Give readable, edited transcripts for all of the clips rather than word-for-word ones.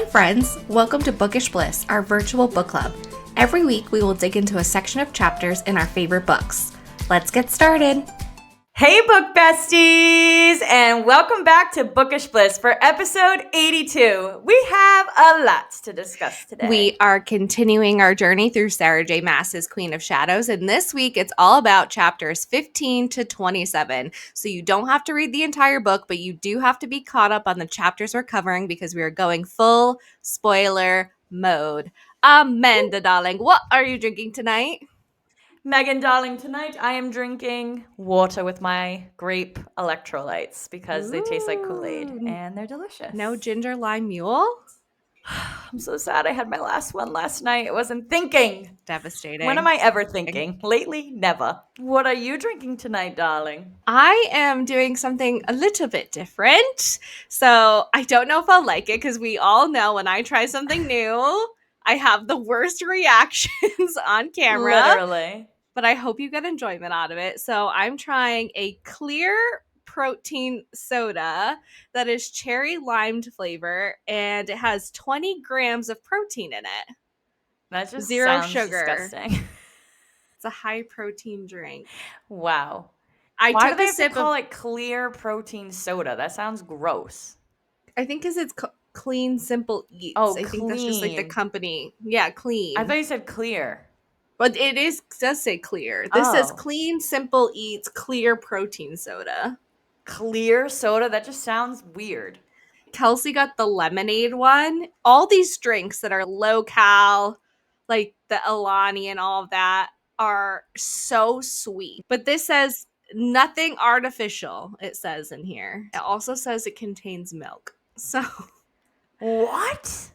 Hi friends, welcome to Bookish Bliss, our virtual book club. Every week we will dig into a section of chapters in our favorite books. Let's get started. Hey book besties, and welcome back to Bookish Bliss for episode 82. We have a lot to discuss today. We are continuing our journey through Sarah J. Maas's Queen of Shadows, and this week it's all about chapters 15 to 27. So you don't have to read the entire book, but you do have to be caught up on the chapters we're covering because we are going full spoiler mode. Amanda, darling, what are you drinking tonight? Megan, darling, tonight I am drinking water with my grape electrolytes because they taste like Kool-Aid and they're delicious. No ginger lime mule? I'm so sad I had my last one last night. I wasn't thinking. Devastating. When am I ever thinking? Lately, never. What are you drinking tonight, darling? I am doing something a little bit different. So I don't know if I'll like it because we all know when I try something new, I have the worst reactions on camera. Literally. But I hope you get enjoyment out of it. So I'm trying a clear protein soda that is cherry limed flavor, and it has 20 grams of protein in it. That just Zero sounds sugar. disgusting. It's a high protein drink. Wow. Why Why do they have to call it clear protein soda? That sounds gross. I think because it's Clean Simple Eats. Oh, I think that's just like the clean. company. Yeah, clean. I thought you said clear. But it does say clear. This says Clean Simple Eats clear protein soda. Clear soda? That just sounds weird. Kelsey got the lemonade one. All these drinks that are low cal, like the Alani and all of that, are so sweet. But this says nothing artificial, it says in here. It also says it contains milk. So what?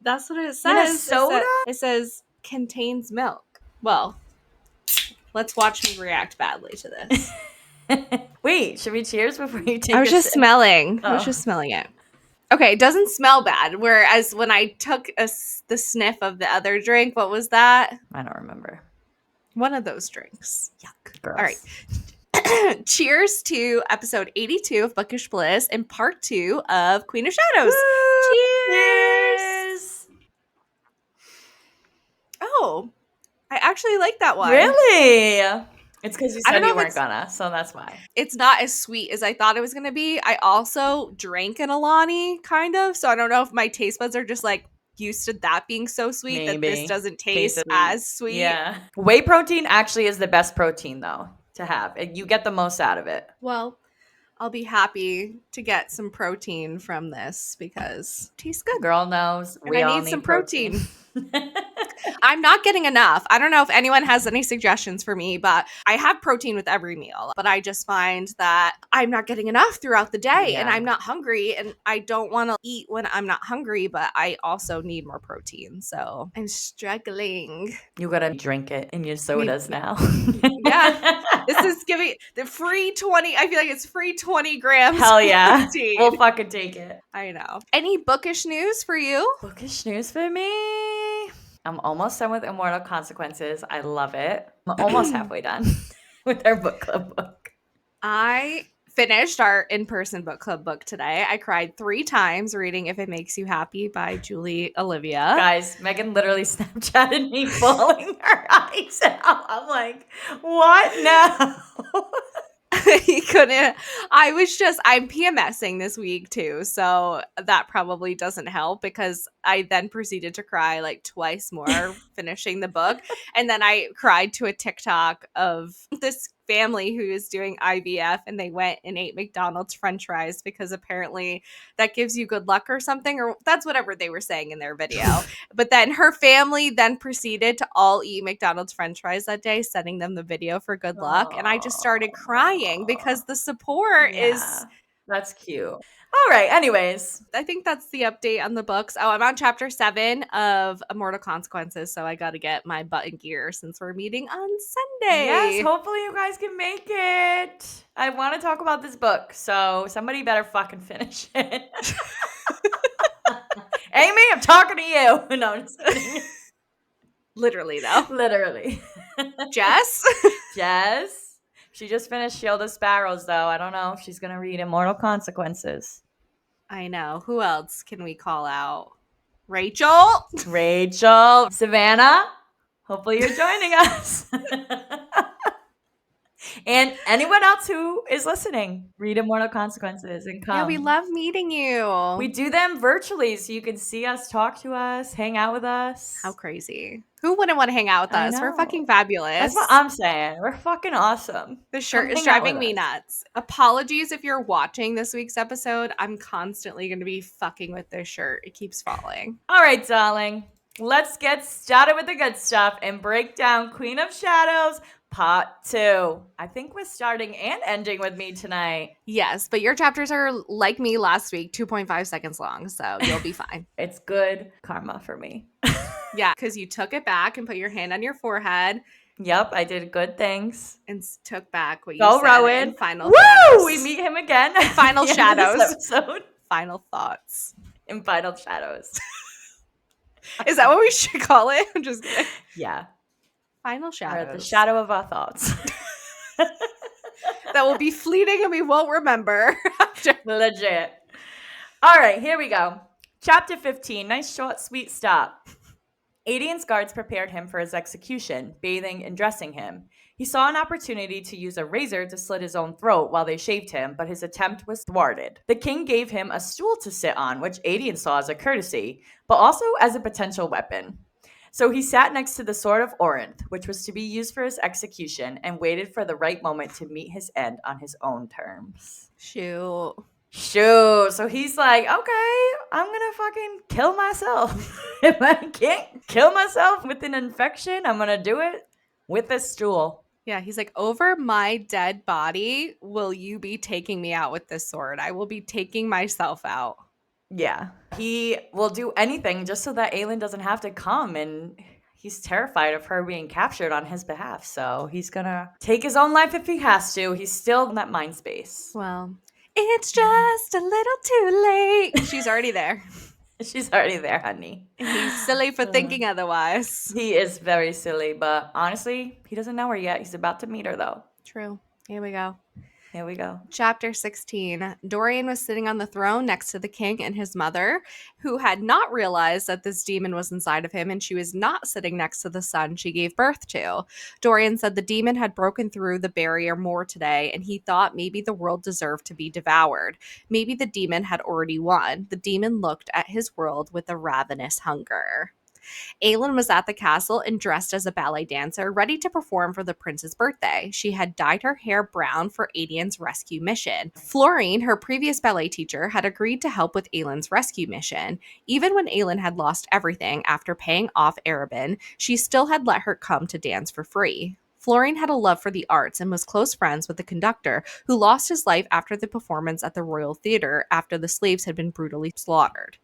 That's what it says. In a soda? It says contains milk. Well, let's watch me react badly to this. Wait, should we cheers before you take I was just sip? smelling. Oh. I was just smelling it. Okay, it doesn't smell bad. Whereas when I took the sniff of the other drink, what was that? I don't remember. One of those drinks. Yuck. Gross. All right. Cheers to episode 82 of Bookish Bliss and part 2 of Queen of Shadows. Woo! Cheers! Oh, I actually like that one. Really? It's because you said you weren't gonna, so that's why. It's not as sweet as I thought it was going to be. I also drank an Alani, kind of, so I don't know if my taste buds are just like used to that being so sweet that this doesn't taste as sweet. Yeah. Whey protein actually is the best protein, though, to have. You get the most out of it. Well, I'll be happy to get some protein from this because it tastes good. Girl knows. I need some protein. I'm not getting enough. I don't know if anyone has any suggestions for me, but I have protein with every meal. But I just find that I'm not getting enough throughout the day and I'm not hungry and I don't want to eat when I'm not hungry, but I also need more protein. So I'm struggling. You got to drink it in your sodas now. Yeah. This is giving the free 20. I feel like it's free 20 grams. Hell yeah. Protein. We'll fucking take it. I know. Any bookish news for you? Bookish news for me. I'm almost done with Immortal Consequences. I love it. I'm almost halfway done with our book club book. I finished our in-person book club book today. I cried 3 times reading If It Makes You Happy by Julie Olivia. Guys, Megan literally Snapchatted me bawling her eyes out. I'm like, what now? He couldn't. I'm PMSing this week too, so that probably doesn't help because I then proceeded to cry like twice more finishing the book. And then I cried to a TikTok of this family who is doing IVF and they went and ate McDonald's French fries because apparently that gives you good luck or something, or that's whatever they were saying in their video. But then her family then proceeded to all eat McDonald's French fries that day, sending them the video for good luck. And I just started crying because the support is... That's cute. All right. Anyways, I think that's the update on the books. Oh, I'm on chapter 7 of Immortal Consequences, so I got to get my butt in gear since we're meeting on Sunday. Yes, hopefully you guys can make it. I want to talk about this book, so somebody better fucking finish it. Amy, I'm talking to you. No, I'm just kidding. Literally, though. Literally. Jess? Jess? She just finished Shield of Sparrows, though. I don't know if she's going to read Immortal Consequences. I know. Who else can we call out? Rachel. Rachel. Savannah. Hopefully you're joining us. And anyone else who is listening, read Immortal Consequences and Yeah, we come. love meeting you. We do them virtually so you can see us, talk to us, hang out with us. How crazy. Who wouldn't want to hang out with I us? We're fucking know. fabulous. That's what I'm saying. We're fucking awesome. The shirt Come is hang out driving with me us. nuts. Apologies if you're watching this week's episode. I'm constantly going to be fucking with this shirt. It keeps falling. All right, darling. Let's get started with the good stuff and break down Queen of Shadows Part 2. I think we're starting and ending with me tonight. Yes, but your chapters are like me last week, 2.5 seconds long, so you'll be fine. It's good karma for me. Yeah, because you took it back and put your hand on your forehead. Yep, I did good things. And took back what you Go, said Rowan. in Final Woo! Shadows. We meet him again. In Final at the end of Shadows. this episode. Final thoughts. In Final Shadows. Is that what we should call it? I'm just kidding. Yeah. Final Shadows. Or the shadow of our thoughts. That will be fleeting and we won't remember. Legit. All right, here we go. Chapter 15. Nice, short, sweet stop. Adian's guards prepared him for his execution, bathing and dressing him. He saw an opportunity to use a razor to slit his own throat while they shaved him, but his attempt was thwarted. The king gave him a stool to sit on, which Adian saw as a courtesy, but also as a potential weapon. So he sat next to the sword of Orinth, which was to be used for his execution, and waited for the right moment to meet his end on his own terms. Shoot. So he's like, okay, I'm gonna fucking kill myself. If I can't kill myself with an infection, I'm gonna do it with a stool. Yeah, he's like, over my dead body, will you be taking me out with this sword? I will be taking myself out. Yeah. He will do anything just so that Aelin doesn't have to come, and he's terrified of her being captured on his behalf. So he's gonna take his own life if he has to. He's still in that mind space. Well, it's just a little too late. She's already there. She's already there, honey. He's silly for thinking otherwise. He is very silly, but honestly, he doesn't know her yet. He's about to meet her, though. True. Here we go. Here we go. Chapter 16. Dorian was sitting on the throne next to the king and his mother, who had not realized that this demon was inside of him, and she was not sitting next to the son she gave birth to. Dorian said the demon had broken through the barrier more today, and he thought maybe the world deserved to be devoured. Maybe the demon had already won. The demon looked at his world with a ravenous hunger. Aelin was at the castle and dressed as a ballet dancer, ready to perform for the prince's birthday. She had dyed her hair brown for Adian's rescue mission. Florine, her previous ballet teacher, had agreed to help with Aelin's rescue mission. Even when Aelin had lost everything after paying off Arabin, she still had let her come to dance for free. Florine had a love for the arts and was close friends with the conductor who lost his life after the performance at the Royal Theatre after the slaves had been brutally slaughtered.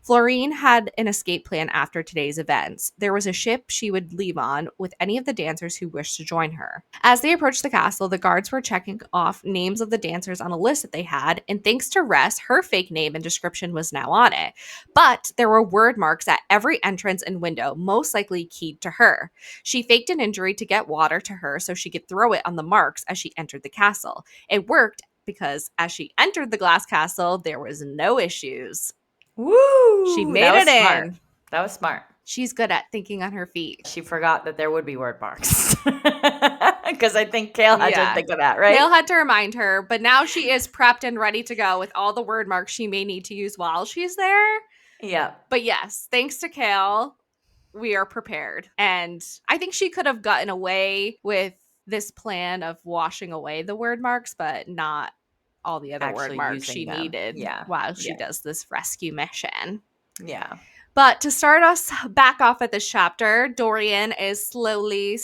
Florine had an escape plan after today's events. There was a ship she would leave on with any of the dancers who wished to join her. As they approached the castle, the guards were checking off names of the dancers on a list that they had, and thanks to Ress, her fake name and description was now on it. But there were word marks at every entrance and window, most likely keyed to her. She faked an injury to get water to her so she could throw it on the marks as she entered the castle. It worked because as she entered the glass castle, there was no issues. Woo! She made it in. Smart. That was smart. She's good at thinking on her feet. She forgot that there would be word marks. Because I think Kale had to think of that, right? Kale had to remind her, but now she is prepped and ready to go with all the word marks she may need to use while she's there. Yeah. But yes, thanks to Kale, we are prepared. And I think she could have gotten away with this plan of washing away the word marks, but not all the other word marks she needed while she does this rescue mission. Yeah. But to start us back off at this chapter, Dorian is slowly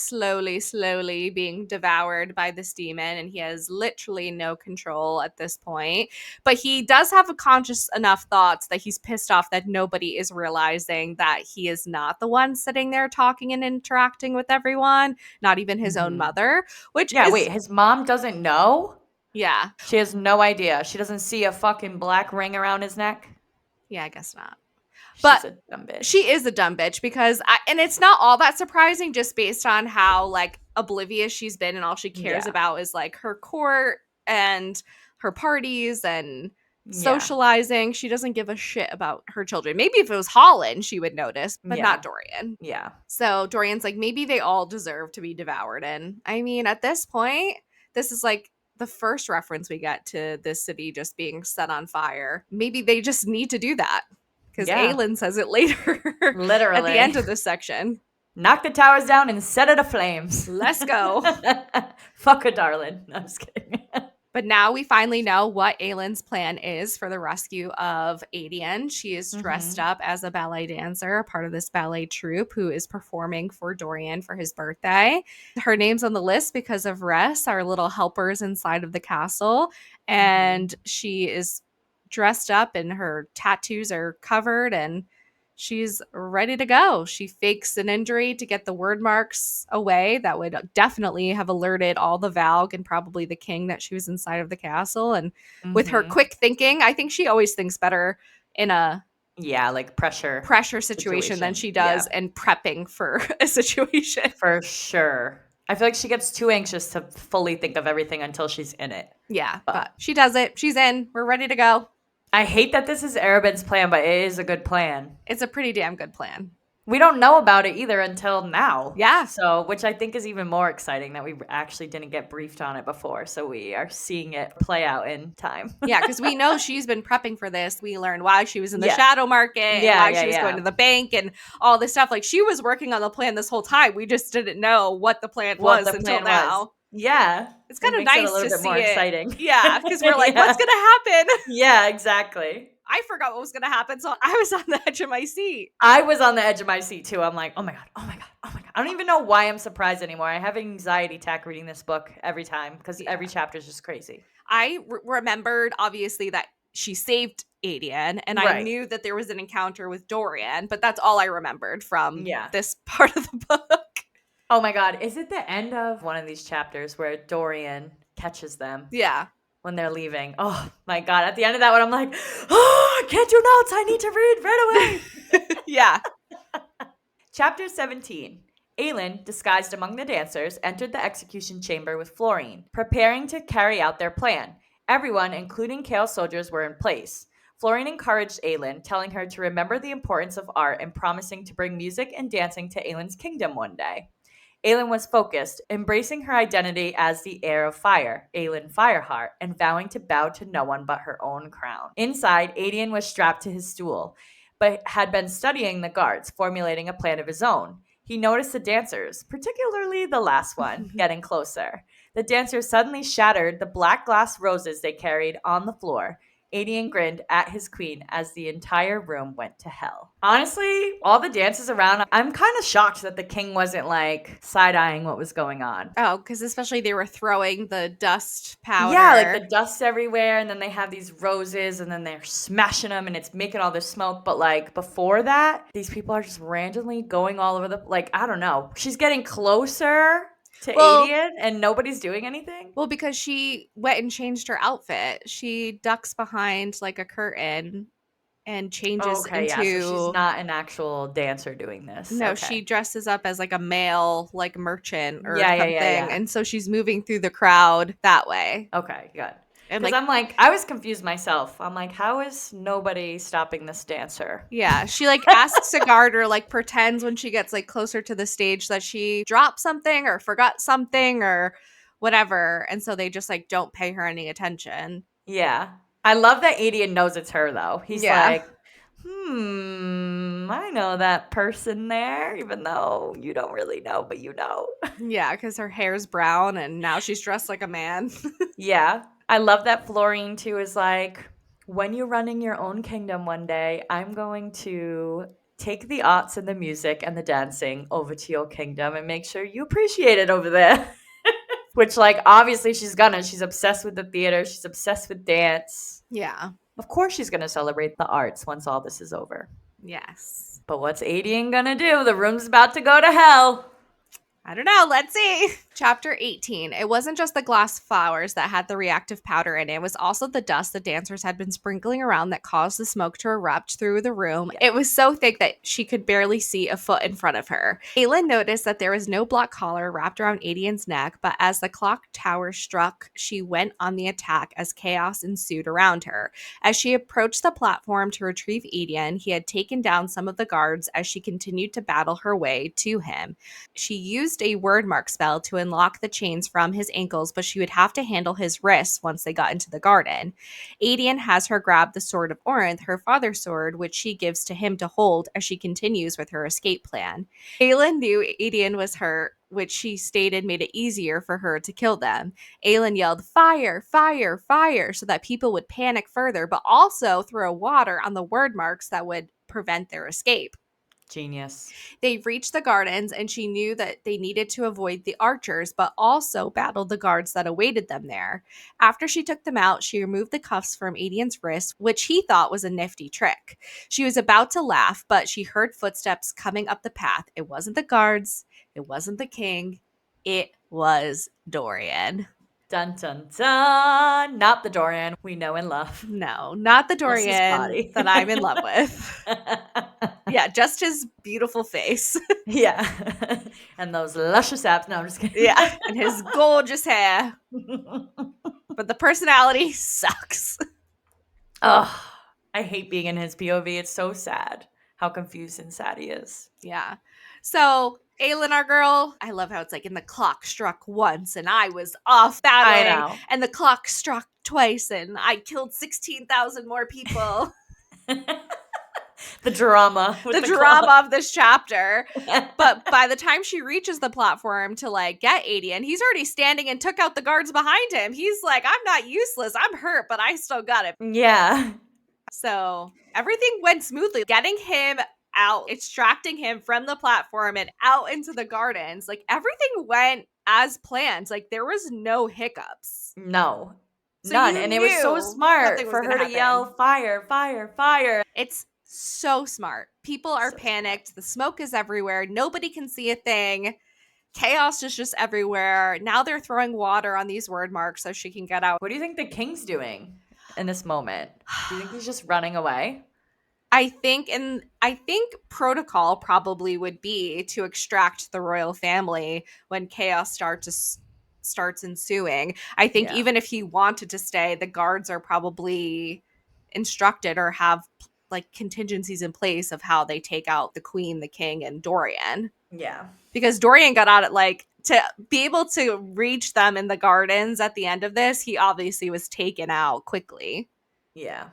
being devoured by this demon, and he has literally no control at this point. But he does have a conscious enough thoughts that he's pissed off that nobody is realizing that he is not the one sitting there talking and interacting with everyone, not even his own mother. Which his mom doesn't know? Yeah. She has no idea. She doesn't see a fucking black ring around his neck? Yeah, I guess not. But she's a dumb bitch. She is a dumb bitch because and it's not all that surprising just based on how like oblivious she's been and all she cares about is like her court and her parties and Yeah. socializing. She doesn't give a shit about her children. Maybe if it was Holland, she would notice, but not Yeah. Dorian. Yeah. So Dorian's like, maybe they all deserve to be devoured. And I mean, at this point, this is like the first reference we get to this city just being set on fire. Maybe they just need to do that because Yeah. Aelin says it later at the Literally. end of this section. Knock the towers down and set it aflames. Let's go. Fuck a darling. No, I'm just kidding. But now we finally know what Aelin's plan is for the rescue of Adian. She is dressed up as a ballet dancer, a part of this ballet troupe who is performing for Dorian for his birthday. Her name's on the list because of Ress, our little helpers inside of the castle. And she is dressed up and her tattoos are covered and she's ready to go. She fakes an injury to get the word marks away. That would definitely have alerted all the Valg and probably the king that she was inside of the castle. And with her quick thinking, I think she always thinks better in a Yeah, like pressure situation than she Yeah, does in prepping for a situation. for sure. I feel like she gets too anxious to fully think of everything until she's in it. Yeah, but she does it. She's in. We're ready to go. I hate that this is Arabin's plan, but it is a good plan. It's a pretty damn good plan. We don't know about it either until now. Yeah. So, which I think is even more exciting that we actually didn't get briefed on it before. So we are seeing it play out in time. Yeah, because we know she's been prepping for this. We learned why she was in the Yeah. shadow market and Yeah, why yeah, she was yeah. going to the bank and all this stuff. Like she was working on the plan this whole time. We just didn't know what the plan What was the until plan now. was. Yeah. It's kind of makes it nice a little to bit more see it. exciting. Yeah, because we're like, Yeah. what's gonna happen? Yeah, exactly. I forgot what was gonna happen, so I was on the edge of my seat. I was on the edge of my seat too. I'm like, oh my God, oh my God, oh my God. I don't even know why I'm surprised anymore. I have an anxiety attack reading this book every time because every chapter is just crazy. I remembered, obviously, that she saved Adian, and I Right. knew that there was an encounter with Dorian, but that's all I remembered from Yeah. this part of the book. Oh my God. Is it the end of one of these chapters where Dorian catches them Yeah. when they're leaving? Oh my God. At the end of that one, I'm like, oh, I can't do notes. I need to read right away. Yeah. Chapter 17. Aelin, disguised among the dancers, entered the execution chamber with Florine, preparing to carry out their plan. Everyone, including Chaos soldiers, were in place. Florine encouraged Aelin, telling her to remember the importance of art and promising to bring music and dancing to Aelin's kingdom one day. Aelin was focused, embracing her identity as the heir of fire, Aelin Fireheart, and vowing to bow to no one but her own crown. Inside, Adian was strapped to his stool, but had been studying the guards, formulating a plan of his own. He noticed the dancers, particularly the last one, getting closer. The dancers suddenly shattered the black glass roses they carried on the floor. Adian grinned at his queen as the entire room went to hell. Honestly, all the dances around, I'm kind of shocked that the king wasn't like side-eyeing what was going on. Oh, because especially they were throwing the dust powder. Yeah, like the dust everywhere, and then they have these roses, and then they're smashing them, and it's making all this smoke. But like before that, these people are just randomly going all over the, like, I don't know. She's getting closer to Adian, and nobody's doing anything? Well, because she went and changed her outfit. She ducks behind like a curtain and changes Okay, into. yeah, so she's not an actual dancer doing this. No, Okay. she dresses up as like a male, like merchant or Yeah, something, yeah. and so she's moving through the crowd that way. Okay, good. And Because like, I'm like, I was confused myself. I'm like, how is nobody stopping this dancer? yeah, she like asks a guard or like pretends when she gets like closer to the stage that she dropped something or forgot something or whatever, and so they just like don't pay her any attention. Yeah. I love that Adian knows it's her, though. He's Yeah. like, I know that person there, even though you don't really know, but you know. Yeah, because her hair's brown and now she's dressed like a man. Yeah. I love that Florine, too, is like, when you're running your own kingdom one day, I'm going to take the arts and the music and the dancing over to your kingdom and make sure you appreciate it over there. Which, like, obviously she's gonna. She's obsessed with the theater. She's obsessed with dance. Yeah. Of course she's gonna celebrate the arts once all this is over. Yes. But what's Adian gonna do? The room's about to go to hell. I don't know. Let's see. Chapter 18. It wasn't just the glass flowers that had the reactive powder in it. It was also the dust the dancers had been sprinkling around that caused the smoke to erupt through the room. It was so thick that she could barely see a foot in front of her. Aelin noticed that there was no block collar wrapped around Adian's neck, but as the clock tower struck, she went on the attack as chaos ensued around her. As she approached the platform to retrieve Adian, he had taken down some of the guards as she continued to battle her way to him. She used a word mark spell to unlock the chains from his ankles, but she would have to handle his wrists once they got into the garden. Adian has her grab the sword of Orinth, her father's sword, which she gives to him to hold as she continues with her escape plan. Aelin knew Adian was hurt, which she stated made it easier for her to kill them. Aelin yelled, "Fire, fire, fire," so that people would panic further, but also throw water on the word marks that would prevent their escape. Genius. They reached the gardens, and she knew that they needed to avoid the archers, but also battled the guards that awaited them there. After she took them out, she removed the cuffs from Adian's wrist, which he thought was a nifty trick. She was about to laugh, but she heard footsteps coming up the path. It wasn't the guards, it wasn't the king, it was Dorian. Dun dun dun. Not the Dorian we know and love. No, not the Just his Dorian body. that I'm in love with. Yeah, just his beautiful face. Yeah. And those luscious abs. No, I'm just kidding. Yeah, and his gorgeous hair. But the personality sucks. Oh, I hate being in his POV. It's so sad how confused and sad he is. Yeah. So, Aelin, our girl, I love how it's like, and the clock struck once and I was off battling. I know. And the clock struck twice and I killed 16,000 more people. The drama. The drama of this chapter. But by the time she reaches the platform to like get Adian, he's already standing and took out the guards behind him. He's like, I'm not useless. I'm hurt, but I still got it. Yeah. So everything went smoothly. Getting him out, extracting him from the platform and out into the gardens, like everything went as planned. Like there was no hiccups. No. So none. And it was so smart for her to yell, fire, fire, fire. It's so smart. People are So panicked. Smart. The smoke is everywhere. Nobody can see a thing. Chaos is just everywhere. Now they're throwing water on these word marks so she can get out. What do you think the king's doing in this moment? Do you think he's just running away? I think protocol probably would be to extract the royal family when chaos starts ensuing. I think even if he wanted to stay, the guards are probably instructed or have like contingencies in place of how they take out the queen, the king, and Dorian. Yeah. Because Dorian got out at like to be able to reach them in the gardens at the end of this, he obviously was taken out quickly. Yeah.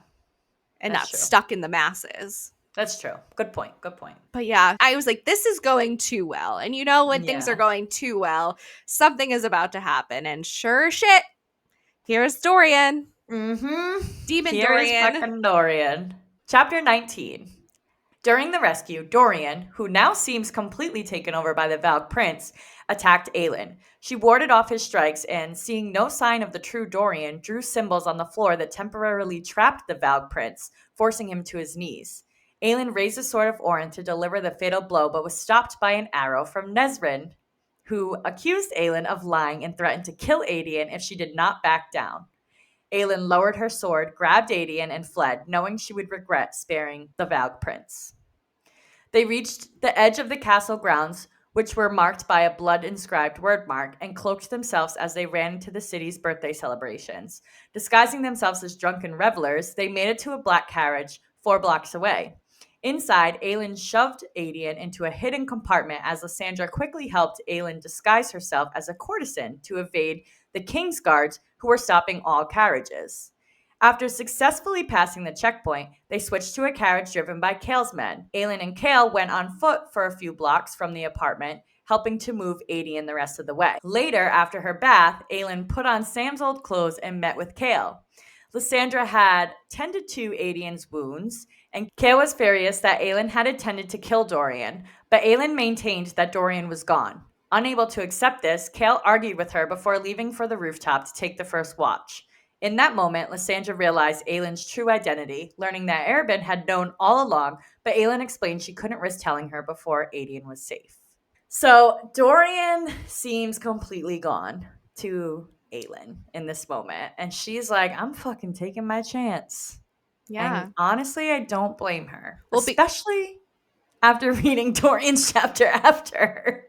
And not stuck in the masses. That's true. Good point. Good point. But yeah, I was like, this is going too well. And you know, when things are going too well, something is about to happen. And sure shit, here's Dorian. Mm-hmm. Demon Here's Dorian. Fucking Dorian. Chapter 19. During the rescue, Dorian, who now seems completely taken over by the Valk Prince, attacked Aelin. She warded off his strikes and, seeing no sign of the true Dorian, drew symbols on the floor that temporarily trapped the Valk Prince, forcing him to his knees. Aelin raised the sword of Orin to deliver the fatal blow, but was stopped by an arrow from Nesrin, who accused Aelin of lying and threatened to kill Adian if she did not back down. Aelin lowered her sword, grabbed Adian, and fled, knowing she would regret sparing the Valk Prince. They reached the edge of the castle grounds, which were marked by a blood-inscribed word mark, and cloaked themselves as they ran into the city's birthday celebrations. Disguising themselves as drunken revelers, they made it to a black carriage 4 blocks away. Inside, Aelin shoved Adian into a hidden compartment as Lysandra quickly helped Aelin disguise herself as a courtesan to evade the king's guards who were stopping all carriages. After successfully passing the checkpoint, they switched to a carriage driven by Kale's men. Aelin and Kale went on foot for a few blocks from the apartment, helping to move Adian the rest of the way. Later, after her bath, Aelin put on Sam's old clothes and met with Kale. Lysandra had tended to Adian's wounds, and Kale was furious that Aelin had intended to kill Dorian, but Aelin maintained that Dorian was gone. Unable to accept this, Kale argued with her before leaving for the rooftop to take the first watch. In that moment, Lysandra realized Aelin's true identity, learning that Arobynn had known all along, but Aelin explained she couldn't risk telling her before Adian was safe. So Dorian seems completely gone to Aelin in this moment. And she's like, I'm fucking taking my chance. And Yeah. honestly, I don't blame her, Well, especially after reading Dorian's chapter after.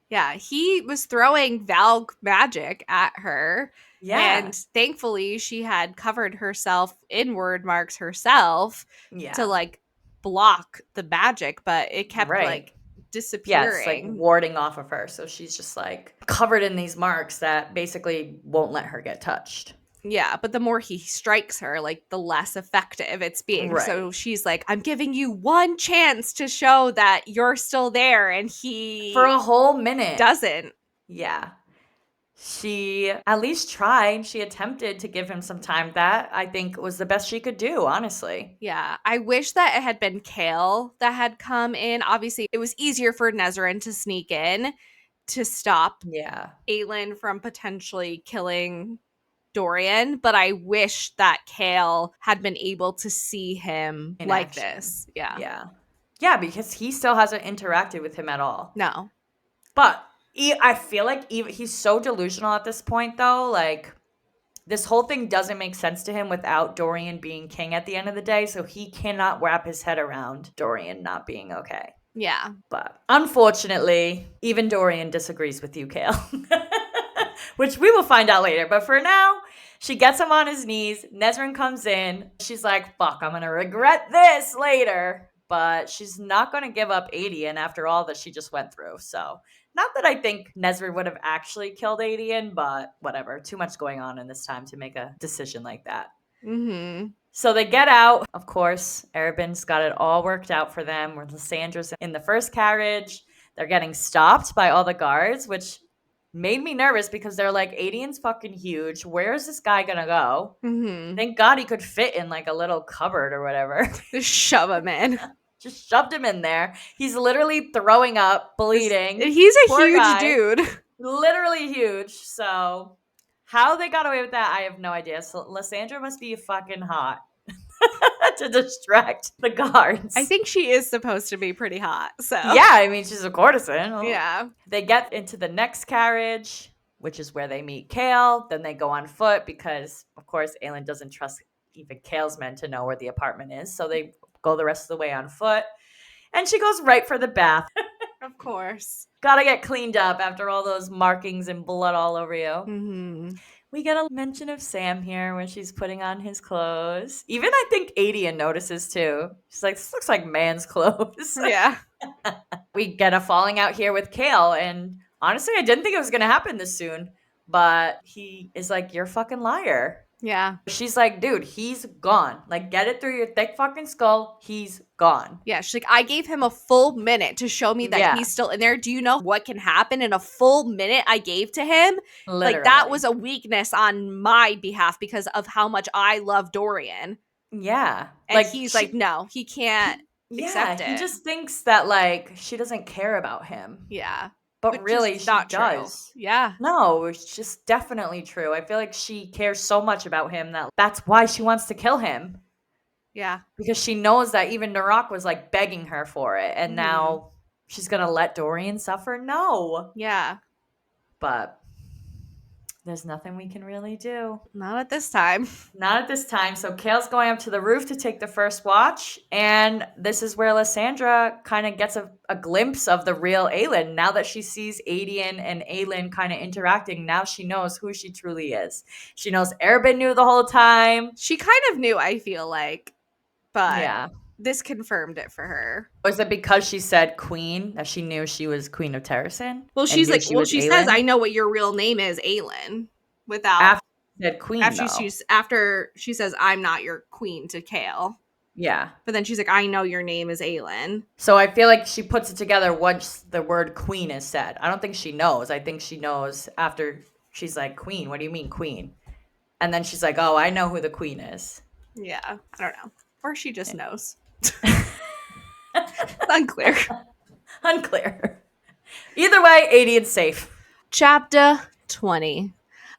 yeah, he was throwing Valg magic at her. Yeah. And thankfully, she had covered herself in word marks herself to Yeah. like block the magic, but it kept Right. like Yeah, it's like disappearing. warding off of her. So she's just like covered in these marks that basically won't let her get touched. Yeah, but the more he strikes her, like the less effective it's being. Right. So she's like, I'm giving you one chance to show that you're still there. And For he a whole minute. doesn't. Yeah. She at least tried. She attempted to give him some time. That I think was the best she could do, honestly. Yeah, I wish that it had been Kale that had come in. Obviously, it was easier for Nezrin to sneak in to stop Yeah. Aelin from potentially killing Dorian, but I wish that Kale had been able to see him In like action. this. Yeah. Yeah. Yeah, because he still hasn't interacted with him at all. No. But I feel like he's so delusional at this point, though. Like, this whole thing doesn't make sense to him without Dorian being king at the end of the day. So he cannot wrap his head around Dorian not being okay. Yeah. But unfortunately, even Dorian disagrees with you, Kale. Which we will find out later. But for now, she gets him on his knees. Nezrin comes in. She's like, fuck, I'm going to regret this later. But she's not going to give up Adian after all that she just went through. So, not that I think Nezrin would have actually killed Adian, but whatever. Too much going on in this time to make a decision like that. Mm-hmm. So they get out. Of course, Arabin's got it all worked out for them. Where Lysandre's in the first carriage. They're getting stopped by all the guards, which made me nervous because they're like, Adian's fucking huge. Where's this guy gonna go? Mm-hmm. Thank God he could fit in like a little cupboard or whatever. Just shove him in. Just shoved him in there. He's literally throwing up, bleeding. He's a Poor huge guy. dude. Literally huge. So how they got away with that, I have no idea. So Lysandra must be fucking hot to distract the guards. I think she is supposed to be pretty hot. So Yeah, I mean, she's a courtesan. yeah. They get into the next carriage, which is where they meet Kale. Then they go on foot because, of course, Aelin doesn't trust even Kale's men to know where the apartment is. So they go the rest of the way on foot. And she goes right for the bath. Of course. Gotta get cleaned up after all those markings and blood all over you. Mm-hmm. We get a mention of Sam here when she's putting on his clothes. Even I think Adian notices too. She's like, this looks like man's clothes. Yeah. We get a falling out here with Kale. And honestly, I didn't think it was going to happen this soon. But he is like, you're a fucking liar. Yeah. She's like, dude, he's gone. Like, get it through your thick fucking skull. He's gone. Yeah. She's like, I gave him a full minute to show me that Yeah. he's still in there. Do you know what can happen in a full minute I gave to him? Literally. Like, that was a weakness on my behalf because of how much I love Dorian. Yeah. And like, he's like, no, he can't accept he it. just thinks that, like, she doesn't care about him. Yeah. But Which really, is she not true. does. Yeah. No, it's just definitely true. I feel like she cares so much about him that that's why she wants to kill him. Yeah. Because she knows that even Narak was like begging her for it. And now she's going to let Dorian suffer? No. Yeah. But there's nothing we can really do. Not at this time. Not at this time. So Kale's going up to the roof to take the first watch. And this is where Lysandra kind of gets a glimpse of the real Aelin. Now that she sees Adian and Aelin kind of interacting, now she knows who she truly is. She knows Arabin knew the whole time. She kind of knew, I feel like. But Yeah. this confirmed it for her. Was it because she said queen that she knew she was Queen of Terrasen? Well, she's like, she says, Aelin? I know what your real name is, Aelin. Without After she said queen, after she says, I'm not your queen to Kale. Yeah. But then she's like, I know your name is Aelin. So I feel like she puts it together once the word queen is said. I don't think she knows. I think she knows after she's like, queen, what do you mean queen? And then she's like, oh, I know who the queen is. Yeah, I don't know. Or she just knows. Unclear. Unclear. Either way, Adian's safe. Chapter 20.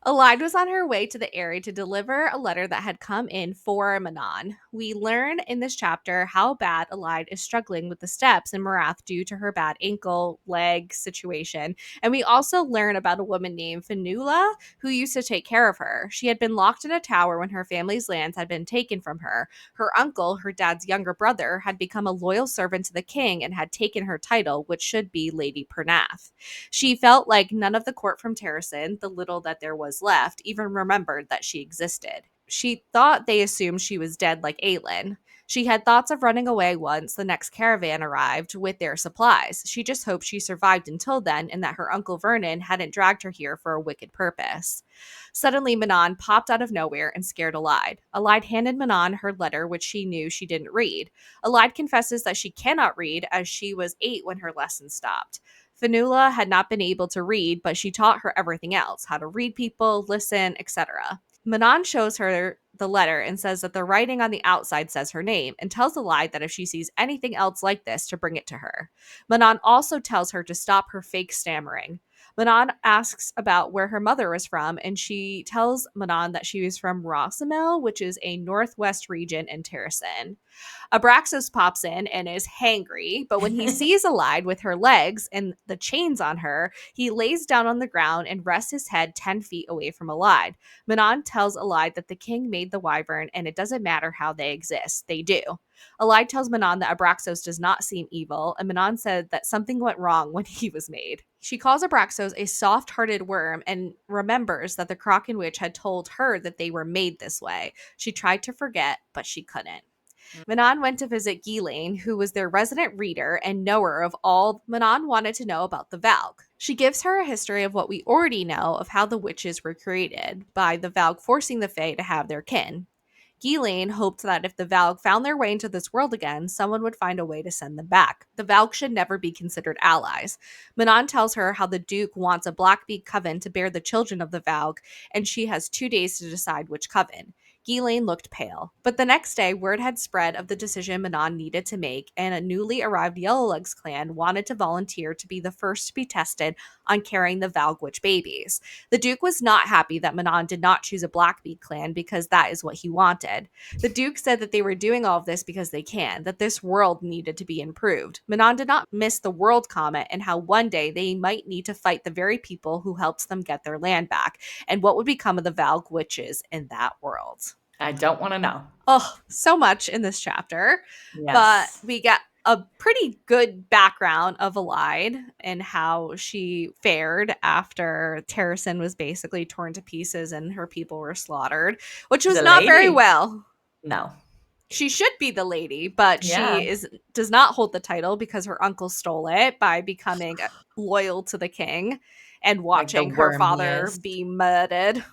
Alide was on her way to the area to deliver a letter that had come in for Manon. We learn in this chapter how bad Alide is struggling with the steps in Marath due to her bad ankle, leg situation. And we also learn about a woman named Fanula who used to take care of her. She had been locked in a tower when her family's lands had been taken from her. Her uncle, her dad's younger brother, had become a loyal servant to the king and had taken her title, which should be Lady Pernath. She felt like none of the court from Terrason, the little that there was left, even remembered that she existed. She thought they assumed she was dead like Aelin. She had thoughts of running away once the next caravan arrived with their supplies. She just hoped she survived until then and that her Uncle Vernon hadn't dragged her here for a wicked purpose. Suddenly, Manon popped out of nowhere and scared Alide. Alide handed Manon her letter, which she knew she didn't read. Alide confesses that she cannot read as she was 8 when her lesson stopped. Fanula had not been able to read, but she taught her everything else, how to read people, listen, etc. Manon shows her the letter and says that the writing on the outside says her name and tells Alide that if she sees anything else like this to bring it to her. Manon also tells her to stop her fake stammering. Manon asks about where her mother was from, and she tells Manon that she was from Rossamel, which is a northwest region in Terrason. Abraxas pops in and is hangry, but when he sees Alide with her legs and the chains on her, he lays down on the ground and rests his head 10 feet away from Alide. Manon tells Alide that the king made the wyvern and it doesn't matter how they exist. They do. Alide tells Manon that Abraxos does not seem evil, and Manon said that something went wrong when he was made. She calls Abraxos a soft-hearted worm and remembers that the Kraken Witch had told her that they were made this way. She tried to forget, but she couldn't. Manon went to visit Ghislaine, who was their resident reader and knower of all Manon wanted to know about the Valg. She gives her a history of what we already know of how the witches were created, by the Valg forcing the Fae to have their kin. Ghislaine hoped that if the Valg found their way into this world again, someone would find a way to send them back. The Valg should never be considered allies. Manon tells her how the Duke wants a Blackbeak coven to bear the children of the Valg, and she has 2 days to decide which coven. Ghislaine looked pale. But the next day, word had spread of the decision Manon needed to make, and a newly arrived Yellowlegs clan wanted to volunteer to be the first to be tested on carrying the Valg Witch babies. The Duke was not happy that Manon did not choose a Blackbeak clan because that is what he wanted. The Duke said that they were doing all of this because they can, that this world needed to be improved. Manon did not miss the world comment and how one day they might need to fight the very people who helped them get their land back, and what would become of the Valg Witches in that world. I don't want to know. Oh, so much in this chapter. Yes. But we get a pretty good background of Alide and how she fared after Terrason was basically torn to pieces and her people were slaughtered, which was not very well. No. She should be the lady, but Yeah. she does not hold the title because her uncle stole it by becoming loyal to the king and watching Like her father be murdered.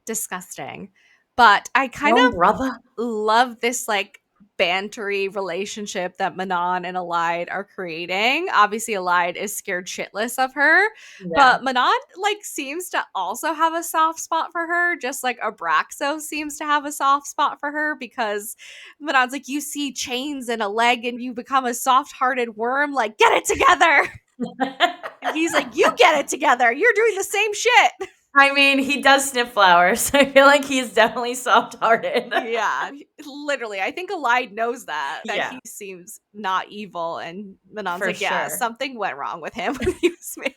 Disgusting. But I kind of brother. love this like bantery relationship that Manon and Alide are creating. Obviously, Alide is scared shitless of her, but Manon like seems to also have a soft spot for her, just like Abraxos seems to have a soft spot for her, because Manon's like, you see chains in a leg and you become a soft-hearted worm, like, get it together. And he's like, you get it together. You're doing the same shit. I mean, he does sniff flowers. I feel like he's definitely soft-hearted. Yeah, literally. I think Alide knows that Yeah. he seems not evil, and Manon's For like, yeah, sure. something went wrong with him when he was made.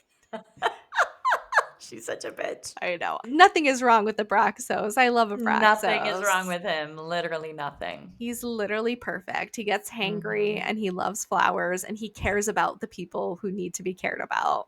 She's such a bitch. I know. Nothing is wrong with Abraxos. I love Abraxos. Nothing is wrong with him. Literally nothing. He's literally perfect. He gets hangry and he loves flowers and he cares about the people who need to be cared about.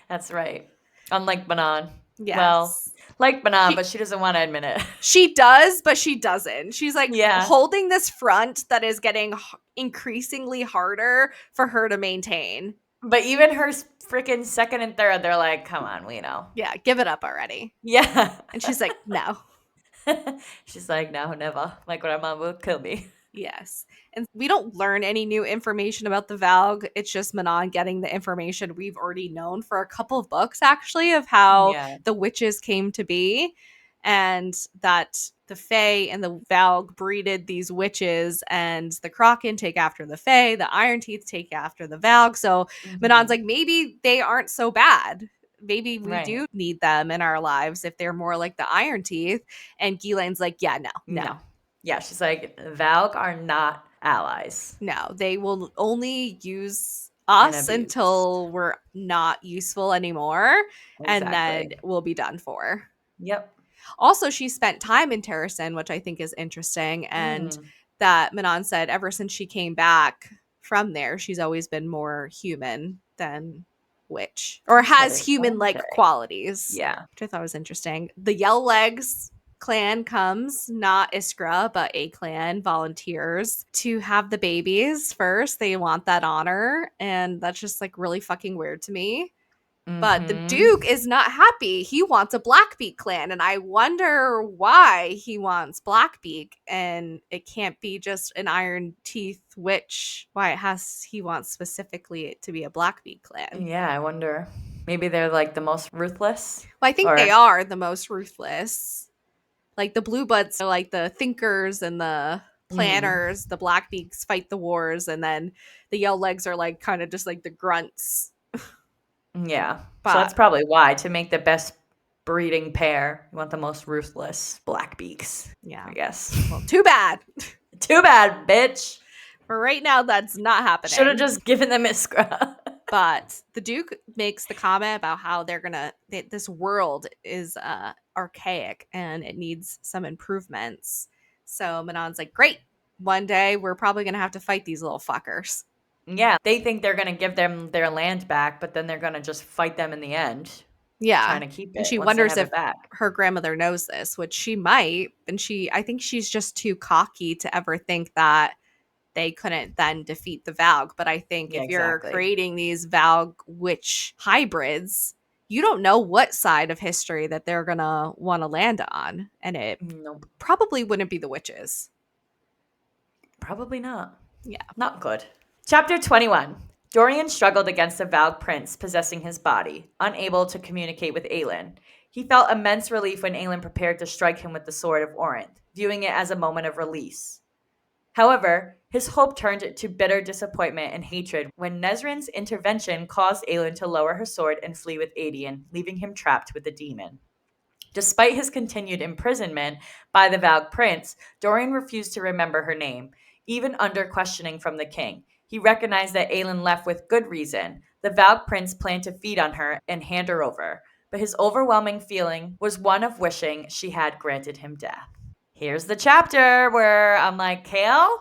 That's right. Unlike Manon. Yes. Well, like Manon, but she doesn't want to admit it. She does, but she doesn't. She's like holding this front that is getting increasingly harder for her to maintain. But even her freaking second and third, they're like, come on, we know. Yeah, give it up already. Yeah. And she's like, no. She's like, no, never. My grandma will kill me. Yes. And we don't learn any new information about the Valg. It's just Manon getting the information we've already known for a couple of books, actually, of how the witches came to be, and that the Fae and the Valg breeded these witches, and the Kraken take after the Fae, the Iron Teeth take after the Valg. So Manon's like, maybe they aren't so bad. maybe we Right. do need them in our lives if they're more like the Iron Teeth. And Gilane's like, yeah, no, No. Yeah, she's like, Valg are not allies no. They will only use and us abuse. until we're not useful anymore, and then Exactly. we'll be done for. Yep. Also, she spent time in Terrasen, which I think is interesting. And Mm. that Manon said ever since she came back from there, she's always been more human than witch, or That's what has it human sounds like like. qualities, Yeah. which I thought was interesting. The Yellow Legs clan comes, not Iskra, but a clan volunteers to have the babies first. They want that honor, and that's just like really fucking weird to me. But the Mm-hmm. Duke is not happy. He wants a Blackbeak clan, and I wonder why he wants Blackbeak, and it can't be just an Iron Teeth witch. Why he wants specifically it to be a Blackbeak clan. Yeah, I wonder. Maybe they're like the most ruthless? Well, I think they Or, are the most ruthless. Like the Blue Buds are like the thinkers and the mm, planners. The Blackbeaks fight the wars, and then the Yellow Legs are like kind of just like the grunts. yeah. So that's But probably why, to make the best breeding pair, you want the most ruthless Blackbeaks, I yeah, guess. well, too bad. Too bad, bitch. For right now, that's not Should have happening. just given them Iskra. But the Duke makes the comment about how this world is archaic and it needs some improvements. So Manon's like, great. One day we're probably gonna have to fight these little fuckers. Yeah, they think they're going to give them their land back, but then they're going to just fight them in the end, Yeah. trying to keep And it she once they wonders have if it back. her grandmother knows this, which she might. And I think she's just too cocky to ever think that they couldn't then defeat the Valg. But I think Yeah, if you're exactly. creating these Valg witch hybrids, you don't know what side of history that they're gonna want to land on. And it Nope. probably wouldn't be the witches. Probably not. Yeah. Not good. Chapter 21. Dorian struggled against the Valg prince possessing his body, unable to communicate with Aelin. He felt immense relief when Aelin prepared to strike him with the sword of Orinth, viewing it as a moment of release. However, his hope turned to bitter disappointment and hatred when Nezrin's intervention caused Aelin to lower her sword and flee with Aedion, leaving him trapped with the demon. Despite his continued imprisonment by the Valg prince, Dorian refused to remember her name, even under questioning from the king. He recognized that Aelin left with good reason. The Valg prince planned to feed on her and hand her over, but his overwhelming feeling was one of wishing she had granted him death. Here's the chapter where I'm like, Kale,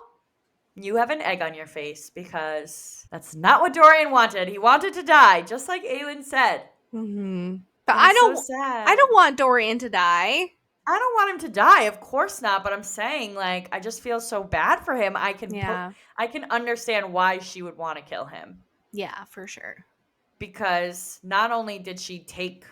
you have an egg on your face because that's not what Dorian wanted. He wanted to die, just like Aelin said. Mm-hmm. But And it's so I sad. don't want Dorian to die. I don't want him to die, of course not, but I'm saying like I just feel so bad for him. Yeah. I can understand why she would want to kill him Yeah, for sure. because not only did she take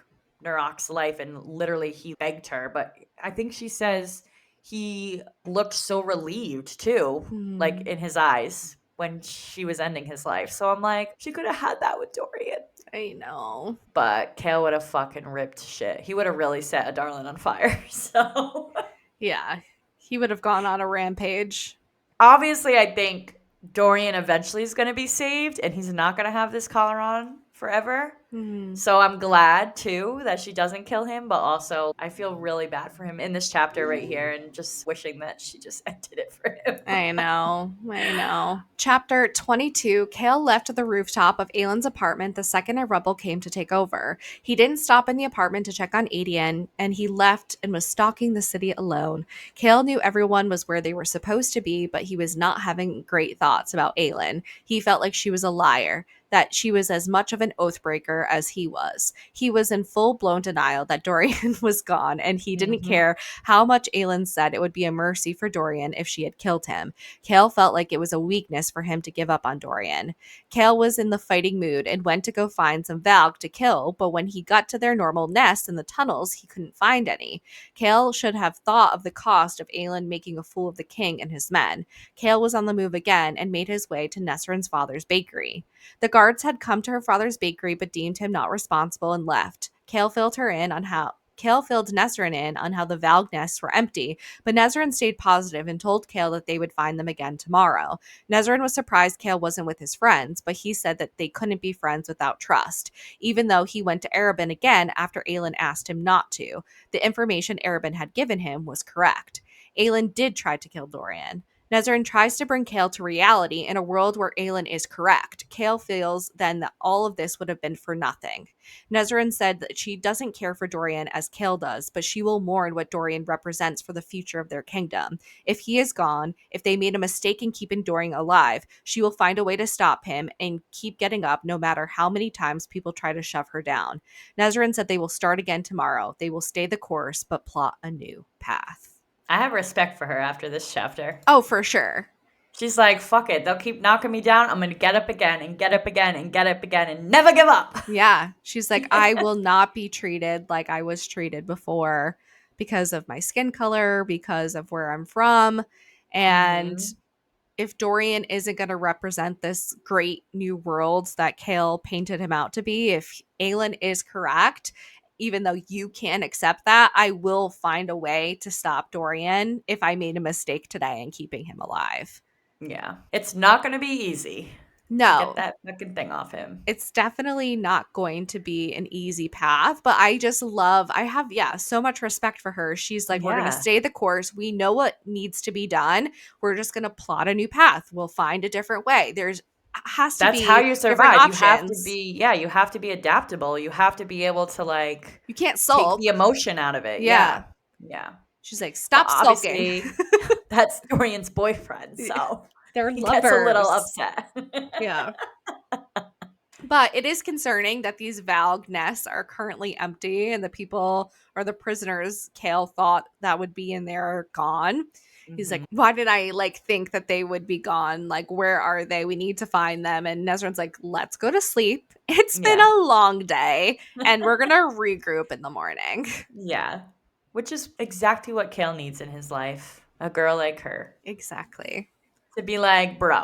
Nurok's life and literally he begged her, but I think she says he looked so relieved too, like Hmm. in his eyes when she was ending his life. So I'm like, she could have had that with Dorian. I know. But Kale would have fucking ripped shit. He would have really set a darling on fire. So Yeah. He would have gone on a rampage. obviously, I think Dorian eventually is going to be saved and he's not going to have this collar on forever. Hmm. So I'm glad too that she doesn't kill him, but also I feel really bad for him in this chapter right here and just wishing that she just ended it for him. I know. I know. Chapter 22. Kale left the rooftop of Aylin's apartment the second a rebel came to take over. He didn't stop in the apartment to check on Adian, and he left and was stalking the city alone. Kale knew everyone was where they were supposed to be, but he was not having great thoughts about Aylin. He felt like she was a liar, that she was as much of an oathbreaker as he was. He was in full blown denial that Dorian was gone, and he didn't Mm-hmm. care how much Aelin said it would be a mercy for Dorian if she had killed him. Kale felt like it was a weakness for him to give up on Dorian. Kale was in the fighting mood and went to go find some Valk to kill, but when he got to their normal nest in the tunnels, he couldn't find any. Kale should have thought of the cost of Aelin making a fool of the king and his men. Kale was on the move again and made his way to Nesrin's father's bakery. The guards had come to her father's bakery but deemed him not responsible and left. Kale filled her in on how Kale filled Nezran in on how the Valg nests were empty, but Nezran stayed positive and told Kale that they would find them again tomorrow. Nezran was surprised Kale wasn't with his friends, but he said that they couldn't be friends without trust, even though he went to Arabin again after Aelin asked him not to. The information Arabin had given him was correct. Aelin did try to kill Dorian. Nezran tries to bring Kale to reality in a world where Aelin is correct. Kale feels then that all of this would have been for nothing. Nezran said that she doesn't care for Dorian as Kale does, but she will mourn what Dorian represents for the future of their kingdom. If he is gone, if they made a mistake in keeping Dorian alive, she will find a way to stop him and keep getting up no matter how many times people try to shove her down. Nezran said they will start again tomorrow. They will stay the course, but plot a new path. I have respect for her after this chapter. Oh, for sure. She's like, fuck it. They'll keep knocking me down. I'm going to get up again and get up again and get up again and never give up. Yeah. She's like, I will not be treated like I was treated before because of my skin color, because of where I'm from. And if Dorian isn't going to represent this great new world that Kale painted him out to be, if Aelin is correct, even though you can't accept that, I will find a way to stop Dorian if I made a mistake today in keeping him alive. Yeah. It's not going to be easy to get No, that fucking thing off him. it's definitely not going to be an easy path, but I have, so much respect for her. She's like, we're going to Yeah. stay the course. We know what needs to be done. We're just going to plot a new path. We'll find a different way. There's has to That's how be you different survive. You have to options. be, you have to be adaptable. You have to be able to like You can't take the sulk. emotion out of it. Yeah. Yeah. Yeah. She's like, But stop sulking. obviously, that's Dorian's boyfriend. So They're he gets a little lovers. upset. Yeah. But it is concerning that these Valg nests are currently empty and the people or the prisoners Kale thought that would be in there are gone. He's like, Mhm. why did I think that they would be gone? Like, where are they? We need to find them. And Nezran's like, let's go to sleep. It's been Yeah. a long day and we're going to regroup in the morning. Yeah. Which is exactly what Kale needs in his life. A girl like her. Exactly. To be like, bro,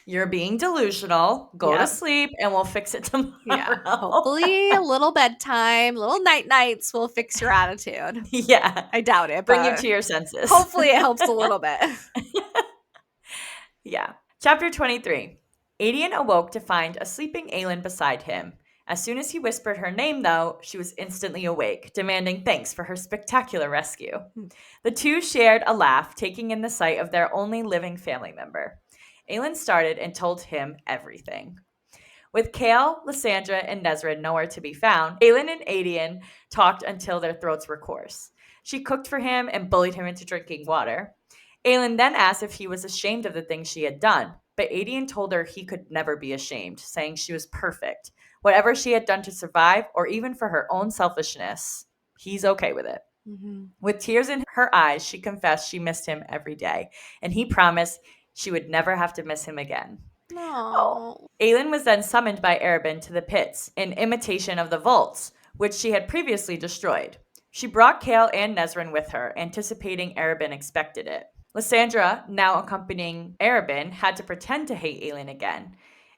you're being delusional. Go to Yep. sleep and we'll fix it Yeah. tomorrow. Hopefully, a little bedtime, little nights will fix your attitude. Yeah. I doubt it, Bring you but to your senses. hopefully it helps a little bit. Yeah. Chapter 23. Adian awoke to find a sleeping Aelin beside him. As soon as he whispered her name, though, she was instantly awake, demanding thanks for her spectacular rescue. The two shared a laugh, taking in the sight of their only living family member. Aelin started and told him everything. With Kale, Lysandra, and Nezran nowhere to be found, Aelin and Adian talked until their throats were coarse. She cooked for him and bullied him into drinking water. Aelin then asked if he was ashamed of the things she had done, but Adian told her he could never be ashamed, saying she was perfect. Whatever she had done to survive, or even for her own selfishness, he's okay with it. Mm-hmm. With tears in her eyes, she confessed she missed him every day, and he promised she would never have to miss him again. Oh. No. Aelin was then summoned by Arabin to the pits, in imitation of the vaults, which she had previously destroyed. She brought Kale and Nezran with her, anticipating Arabin expected it. Lysandra, now accompanying Arabin, had to pretend to hate Aelin again.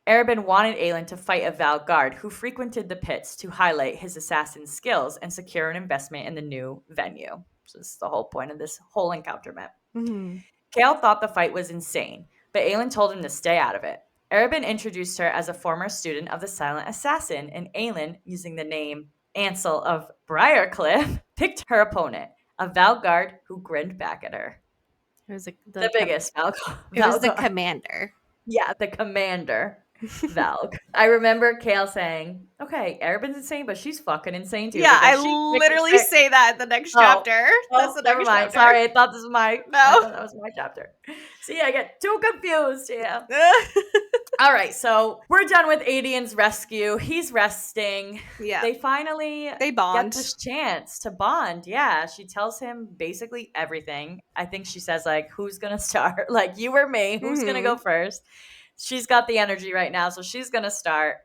Arabin wanted Aelin to fight a Val guard who frequented the pits to highlight his assassin skills and secure an investment in the new venue. So this is the whole point of this whole encounterment. Mm-hmm. Kale thought the fight was insane, but Aelin told him to stay out of it. Arabin introduced her as a former student of the Silent Assassin, and Aelin, using the name Ansel of Briarcliff, picked her opponent, a Val guard who grinned back at her. It was The biggest Val it was the guard. commander. Yeah, the commander. Valg. I remember Kale saying, okay, Arabin's insane, but she's fucking insane too. Yeah, I Because she literally say that in the next chapter. That's the never next mind. chapter. Sorry, I thought this was I No. thought that was my chapter. See, I get too confused. Yeah. All right, so we're done with Adian's rescue. He's resting. Yeah. They finally They get bond. this chance to bond. Yeah, she tells him basically everything. I think she says, like, who's going to start? Like, you or me? Who's going to go first? She's got the energy right now, so she's going to start.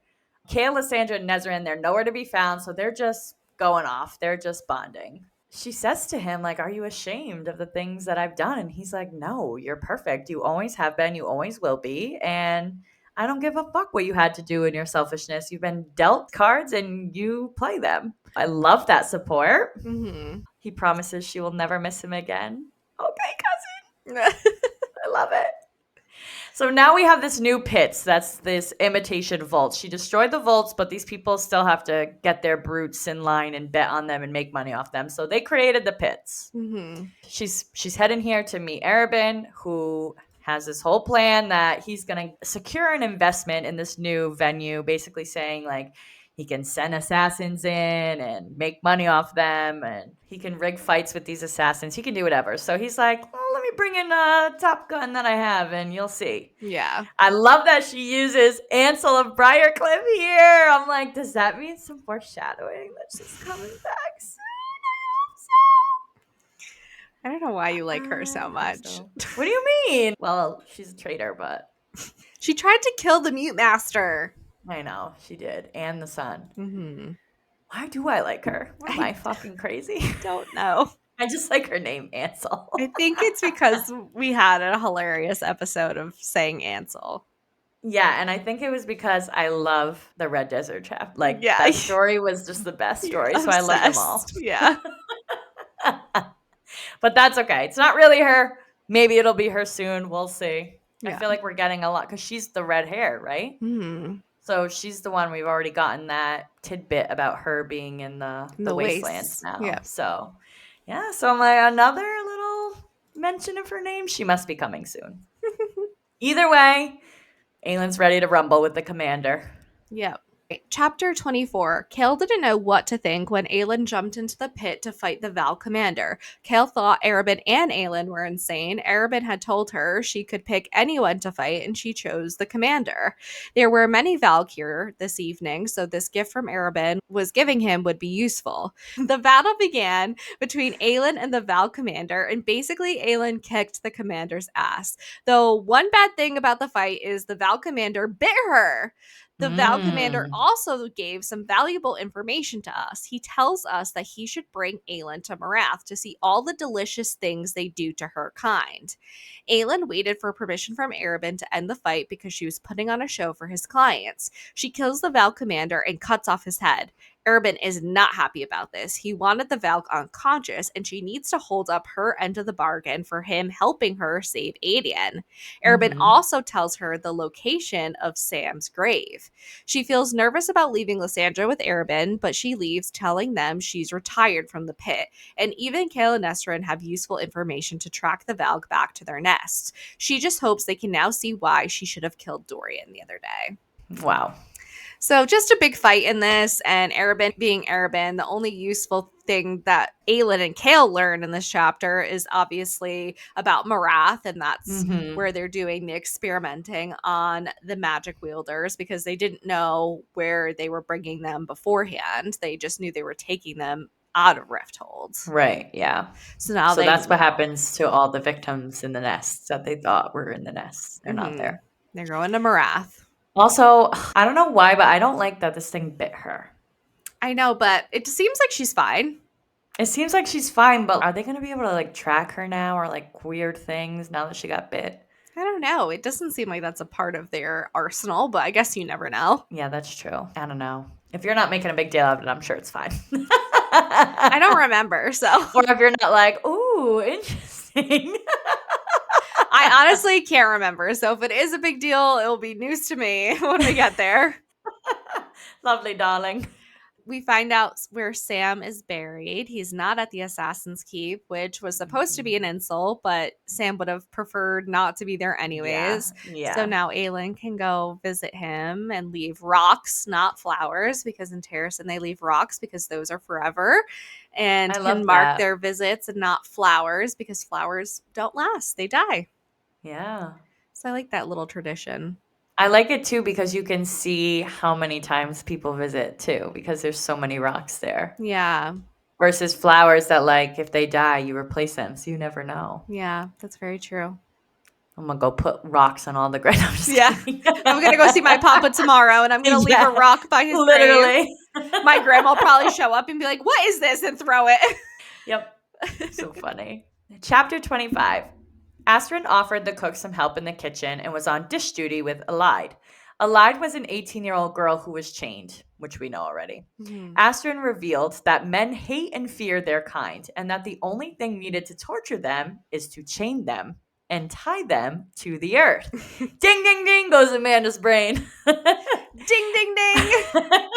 Kale, Lysandra, and Nezran, they're nowhere to be found, so they're just going off. They're just bonding. She says to him, like, are you ashamed of the things that I've done? And he's like, no, you're perfect. You always have been. You always will be. And I don't give a fuck what you had to do in your selfishness. You've been dealt cards and you play them. I love that support. Mm-hmm. He promises she will never miss him again. Okay, cousin. I love it. So now we have this new pits. That's this imitation vault. She destroyed the vaults, but these people still have to get their brutes in line and bet on them and make money off them. So they created the pits. Mm-hmm. She's heading here to meet Arabin, who has this whole plan that he's going to secure an investment in this new venue, basically saying like he can send assassins in and make money off them, and he can rig fights with these assassins. He can do whatever. So he's like, well, let me bring in a top gun that I have and you'll see. Yeah. I love that she uses Ansel of Briarcliff here. I'm like, does that mean some foreshadowing that she's coming back soon? I don't know why you like her so much. So. What do you mean? Well, she's a traitor, but She tried to kill the Mute Master. I know she did, and the son. Mm-hmm. Why do I like her? Am I fucking crazy? Don't know. I just like her name, Ansel. I think it's because we had a hilarious episode of saying Ansel. Yeah, and I think it was because I love the Red Desert chapter. Like, Yeah. that story was just the best story, so I love them all. Yeah. But that's okay. It's not really her. Maybe it'll be her soon. We'll see. Yeah. I feel like we're getting a lot because she's the red hair, right? Mm-hmm. So she's the one we've already gotten that tidbit about her being in the wastelands now. Yeah. So, yeah. So I'm like, another little mention of her name. She must be coming soon. Either way, Aylin's ready to rumble with the commander. Yep. Chapter 24. Kale didn't know what to think when Aelin jumped into the pit to fight the Val commander. Kale thought Arabin and Aelin were insane. Arabin had told her she could pick anyone to fight, and she chose the commander. There were many Val here this evening, so this gift from Arabin was giving him would be useful. The battle began between Aelin and the Val commander, and basically Aelin kicked the commander's ass. Though one bad thing about the fight is the Val commander bit her. The Val commander also gave some valuable information to us. He tells us that he should bring Aelin to Marath to see all the delicious things they do to her kind. Aelin waited for permission from Arabin to end the fight because she was putting on a show for his clients. She kills the Val commander and cuts off his head. Arabin is not happy about this. He wanted the Valk unconscious, and she needs to hold up her end of the bargain for him helping her save Aedion. Arabin also tells her the location of Sam's grave. She feels nervous about leaving Lysandra with Arabin, but she leaves, telling them she's retired from the pit. And even Kale and Nesrin have useful information to track the Valk back to their nests. She just hopes they can now see why she should have killed Dorian the other day. Wow. So just a big fight in this, and Arabin being Arabin, the only useful thing that Aelin and Kale learn in this chapter is obviously about Marath, and that's where they're doing the experimenting on the magic wielders, because they didn't know where they were bringing them beforehand. They just knew they were taking them out of Riftholds. Right, yeah. So now that's what happens to all the victims in the nests that they thought were in the nests. They're not there. They're going to Marath. Also, I don't know why, but I don't like that this thing bit her. I know, but it seems like she's fine. It seems like she's fine, but are they going to be able to like track her now, or like weird things now that she got bit? I don't know. It doesn't seem like that's a part of their arsenal, but I guess you never know. Yeah, that's true. I don't know. If you're not making a big deal out of it, I'm sure it's fine. I don't remember, so. Or if you're not like, ooh, interesting. I honestly can't remember. So if it is a big deal, it'll be news to me when we get there. Lovely, darling. We find out where Sam is buried. He's not at the Assassin's Keep, which was supposed to be an insult, but Sam would have preferred not to be there anyways. Yeah. So now Aelin can go visit him and leave rocks, not flowers, because in Terrasen they leave rocks because those are forever. And can mark their visits and not flowers, because flowers don't last. They die. Yeah. So I like that little tradition. I like it too because you can see how many times people visit too, because there's so many rocks there. Yeah. Versus flowers that, like, if they die, you replace them, so you never know. Yeah, that's very true. I'm gonna go put rocks on all the graves. I'm gonna go see my papa tomorrow, and I'm gonna leave a rock by his grave. My grandma will probably show up and be like, "What is this?" and throw it. Yep. So funny. Chapter 25. Astrid offered the cook some help in the kitchen and was on dish duty with Elide. Alide was an 18-year-old girl who was chained, which we know already. Mhm. Astrid revealed that men hate and fear their kind, and that the only thing needed to torture them is to chain them and tie them to the earth. Ding, ding, ding goes Amanda's brain. Ding, ding, ding.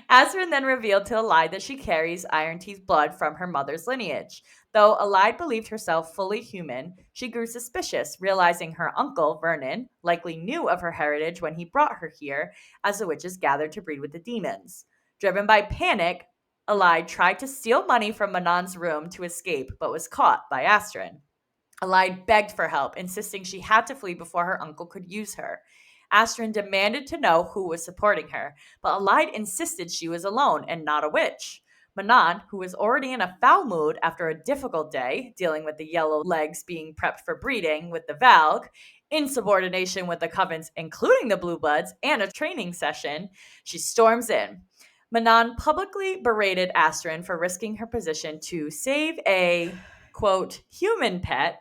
Astrid then revealed to Alide that she carries Iron Teeth's blood from her mother's lineage. Though Alide believed herself fully human, she grew suspicious, realizing her uncle, Vernon, likely knew of her heritage when he brought her here, as the witches gathered to breed with the demons. Driven by panic, Alide tried to steal money from Manon's room to escape, but was caught by Astrid. Alide begged for help, insisting she had to flee before her uncle could use her. Astrid demanded to know who was supporting her, but Alide insisted she was alone and not a witch. Manon, who was already in a foul mood after a difficult day, dealing with the yellow legs being prepped for breeding with the Valg, insubordination with the covens, including the Blue Bloods, and a training session, she storms in. Manon publicly berated Astrid for risking her position to save a, quote, human pet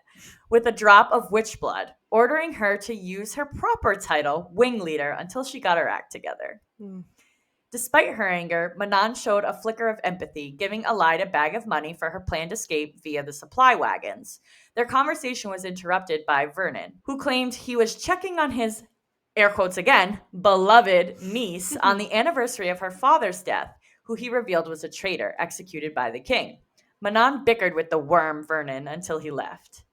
with a drop of witch blood, ordering her to use her proper title, Wing Leader, until she got her act together. Mm. Despite her anger, Manon showed a flicker of empathy, giving Alide a bag of money for her planned escape via the supply wagons. Their conversation was interrupted by Vernon, who claimed he was checking on his, air quotes again, beloved niece on the anniversary of her father's death, who he revealed was a traitor executed by the king. Manon bickered with the worm Vernon until he left.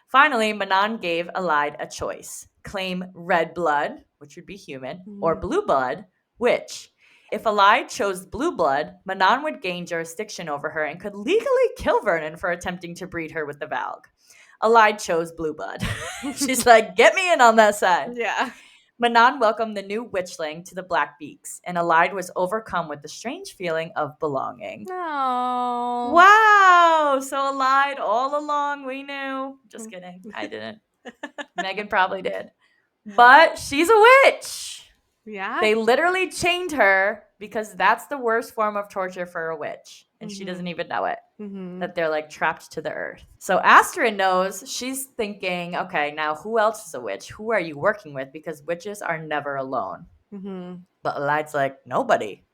Finally, Manon gave Alide a choice: claim red blood, which would be human, or blue blood, witch. If Alide chose blue blood, Manon would gain jurisdiction over her and could legally kill Vernon for attempting to breed her with the Valg. Alide chose blue blood. She's like, get me in on that side. Yeah. Manon welcomed the new witchling to the Black Beaks, and Alide was overcome with the strange feeling of belonging. Oh. Wow! So Alide all along, we knew. Just kidding. I didn't. Megan probably did. But she's a witch. Yeah. They literally chained her because that's the worst form of torture for a witch. And she doesn't even know it. That they're like trapped to the earth. So Astrid knows. She's thinking, okay, now who else is a witch? Who are you working with? Because witches are never alone. But Alide's like, nobody.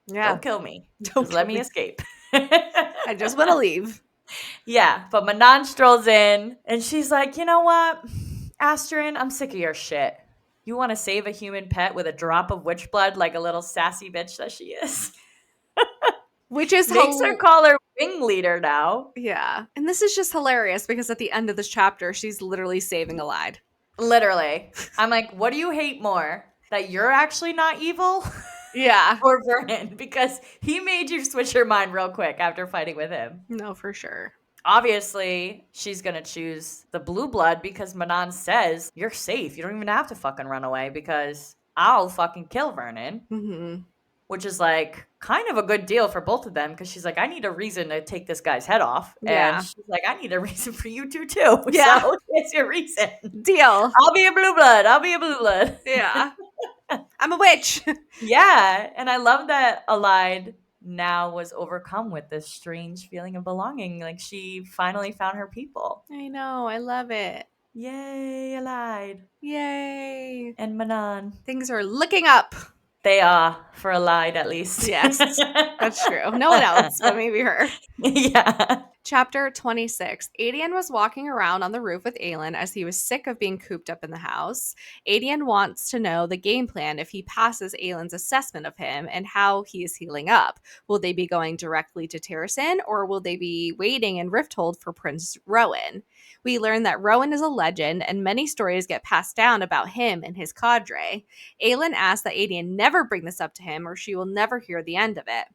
Yeah. Don't kill me. Don't Just let kill me escape. I just want to leave. Yeah, but Manon strolls in and she's like, you know what, Astrid, I'm sick of your shit. You want to save a human pet with a drop of witch blood like a little sassy bitch that she is? Which is Makes her call her Wing Leader now. Yeah. And this is just hilarious because at the end of this chapter, she's literally saving Alide. Literally. I'm like, what do you hate more? That you're actually not evil? Yeah. Or Vernon? Because he made you switch your mind real quick after fighting with him. No, for sure. Obviously, she's going to choose the blue blood because Manon says, you're safe. You don't even have to fucking run away because I'll fucking kill Vernon. Which is like kind of a good deal for both of them because she's like, I need a reason to take this guy's head off. Yeah. And she's like, I need a reason for you two too. Yeah. So it's your reason. Deal. I'll be a blue blood. I'll be a blue blood. Yeah. I'm a witch. Yeah. And I love that Alide now was overcome with this strange feeling of belonging. Like she finally found her people. I know. I love it. Yay, Alide. Yay. And Manon. Things are looking up. They are, for Alide at least. Yes, that's true. No one else, but maybe her. Yeah. Chapter 26. Adian was walking around on the roof with Aelin as he was sick of being cooped up in the house. Adian wants to know the game plan if he passes Aelin's assessment of him and how he is healing up. Will they be going directly to Terrasin, or will they be waiting in Rifthold for Prince Rowan? We learn that Rowan is a legend, and many stories get passed down about him and his cadre. Aelin asks that Adian never bring this up to him, or she will never hear the end of it.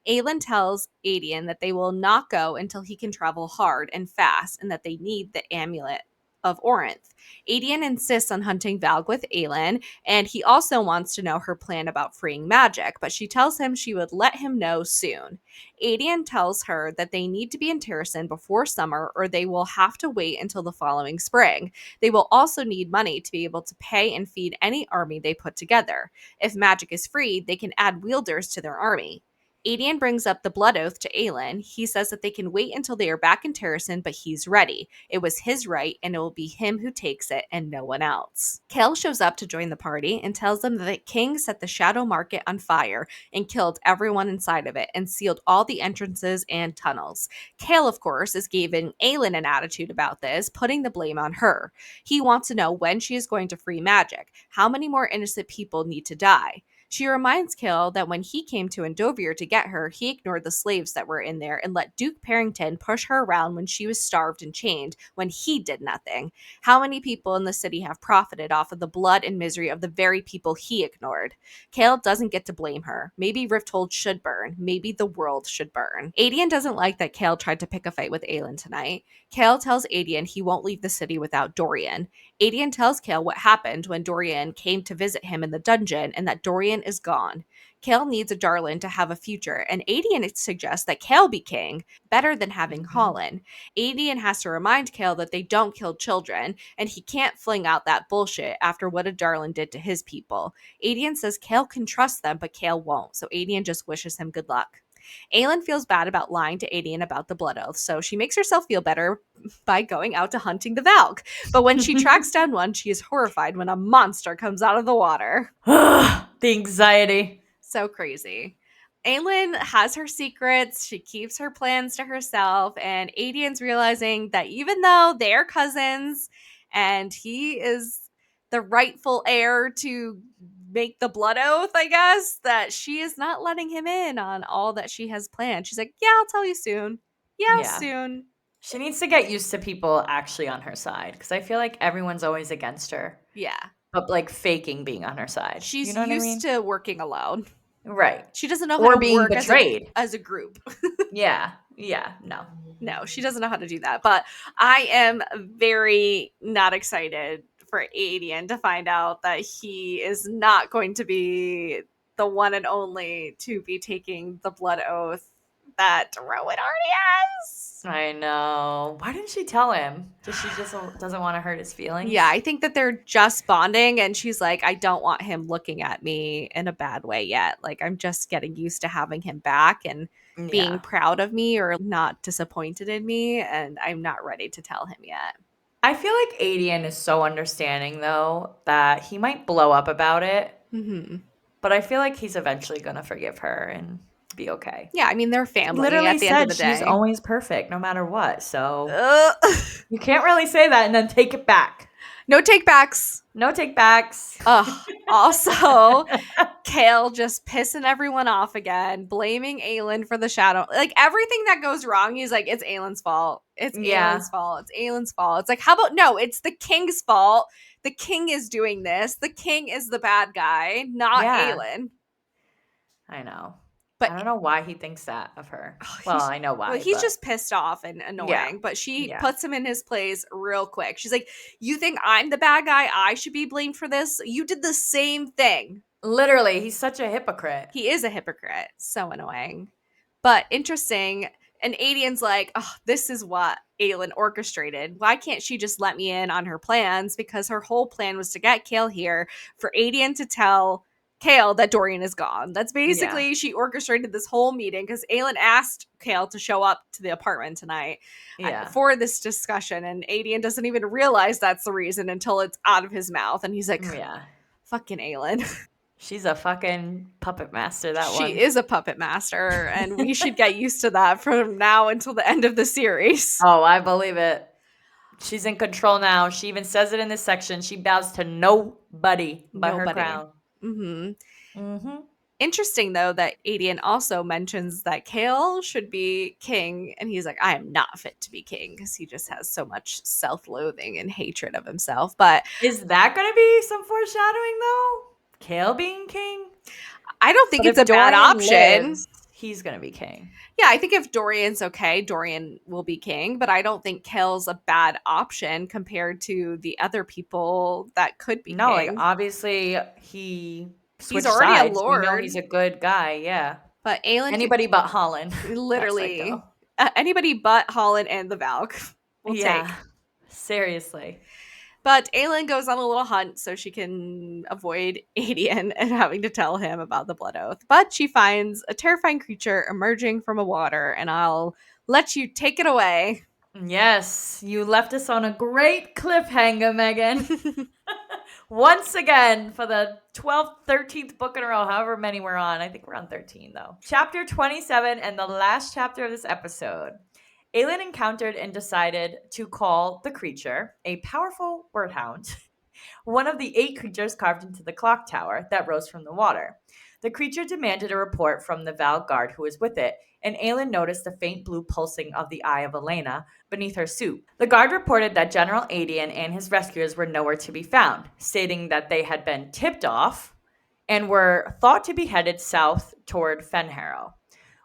Aelin tells Adian that they will not go until he can travel hard and fast, and that they need the amulet of Orinth. Adian insists on hunting Valg with Aelin, and he also wants to know her plan about freeing magic, but she tells him she would let him know soon. Adian tells her that they need to be in Terrasin before summer, or they will have to wait until the following spring. They will also need money to be able to pay and feed any army they put together. If magic is freed, they can add wielders to their army. Adian brings up the blood oath to Aelin. He says that they can wait until they are back in Terrasen, but he's ready. It was his right, and it will be him who takes it and no one else. Kale shows up to join the party and tells them that the king set the Shadow Market on fire and killed everyone inside of it and sealed all the entrances and tunnels. Kale, of course, is giving Aelin an attitude about this, putting the blame on her. He wants to know when she is going to free magic. How many more innocent people need to die? She reminds Kale that when he came to Endovier to get her, he ignored the slaves that were in there and let Duke Parrington push her around when she was starved and chained when he did nothing. How many people in the city have profited off of the blood and misery of the very people he ignored? Kale doesn't get to blame her. Maybe Rifthold should burn. Maybe the world should burn. Adian doesn't like that Kale tried to pick a fight with Aelin tonight. Kale tells Adian he won't leave the city without Dorian. Adian tells Kale what happened when Dorian came to visit him in the dungeon and that Dorian is gone. Kale needs a Darlin to have a future, and Adian suggests that Kale be king, better than having Mhm. Colin. Adian has to remind Kale that they don't kill children, and he can't fling out that bullshit after what a Darlin did to his people. Adian says Kale can trust them, but Kale won't, so Adian just wishes him good luck. Aelin feels bad about lying to Adian about the blood oath, so she makes herself feel better by going out to hunting the Valk. But when she tracks down one, she is horrified when a monster comes out of the water. The anxiety. So crazy. Aelin has her secrets. She keeps her plans to herself. And Adian's realizing that even though they're cousins and he is the rightful heir to make the blood oath, I guess, that she is not letting him in on all that she has planned. She's like, yeah, I'll tell you soon. Yeah, Yeah. soon. She needs to get used to people actually on her side because I feel like everyone's always against her, Yeah. but like faking being on her side. You She's know what I used mean? to working alone. Right. She doesn't know how Or to being work betrayed. as a group. Yeah. Yeah. No. No, she doesn't know how to do that. But I am very not excited for Adian to find out that he is not going to be the one and only to be taking the blood oath that Rowan already has. I know. Why didn't she tell him? Does she just doesn't want to hurt his Yeah, feelings? I think that they're just bonding, and she's like, I don't want him looking at me in a bad way yet. Like, I'm just getting used to having him back and being Yeah. proud of me or not disappointed in me, and I'm not ready to tell him yet. I feel like Adian is so understanding though that he might blow up about it, Mm-hmm. but I feel like he's eventually going to forgive her and be okay. Yeah, I mean, they're She family literally at the end of said the she's day. always perfect no matter what. So Ugh. you can't really say that and then take it back. No takebacks. No take backs. Ugh. Also, Kale just pissing everyone off again, blaming Aelin for the shadow. Like everything that goes wrong, he's like, it's Aelin's fault. It's Yeah. Aelin's fault. It's Aelin's fault. It's like, how about no, it's the king's fault. The king is doing this. The king is the bad guy, not Yeah. Aelin. I know. But I don't know why he thinks that of her. oh, Well, I know well, why, he's but just pissed off and yeah. annoying, but she Yeah. puts him in his place real quick. She's like, you think I'm the bad guy? I should be blamed for this? You did the same thing. Literally, he's such a hypocrite. He is a hypocrite. So annoying. But interesting. And Adian's like, oh, this is what Aelin orchestrated. Why can't she just let me in on her plans? Because her whole plan was to get Kale here for Adian to tell Kale that Dorian is gone. That's Yeah. basically, she orchestrated this whole meeting because Aelin asked Kale to show up to the apartment tonight Yeah. for this discussion. And Adian doesn't even realize that's the reason until it's out of his mouth. And he's like, Yeah. fucking Aelin. She's a fucking puppet master, that She one. is a puppet master, and we should get used to that from now until the end of the series. Oh, I believe it. She's in control now. She even says it in this section. She bows to nobody but her Nobody. crown. Hmm. Mm-hmm. Interesting, though, that Adian also mentions that Kale should be king, and he's like, I am not fit to be king because he just has so much self loathing and hatred of himself. But Is that going to be some foreshadowing, though? Kale being king? I don't think But it's if a bad Dorian option. lives, he's going to be king. Yeah, I think if Dorian's okay, Dorian will be king, but I don't think Kale's a bad option compared to the other people that could be No, like, king. obviously, he He's switched already a sides. We know lord, he's a good guy, yeah. but Aelin could Anybody but Holland. That psycho. literally anybody but Holland and the Valk will Yeah. take. Seriously. But Aelin goes on a little hunt so she can avoid Adian and having to tell him about the blood oath. But she finds a terrifying creature emerging from a water, and I'll let you take it away. Yes, you left us on a great cliffhanger, Megan. Once again, for the 12th, 13th book in a row, however many we're on. I think we're on 13, though. Chapter 27 and the last chapter of this episode. Aelin encountered and decided to call the creature, a powerful wordhound, one of the 8 creatures carved into the clock tower that rose from the water. The creature demanded a report from the Val guard who was with it, and Aelin noticed the faint blue pulsing of the eye of Elena beneath her suit. The guard reported that General Adian and his rescuers were nowhere to be found, stating that they had been tipped off and were thought to be headed south toward Fenharrow.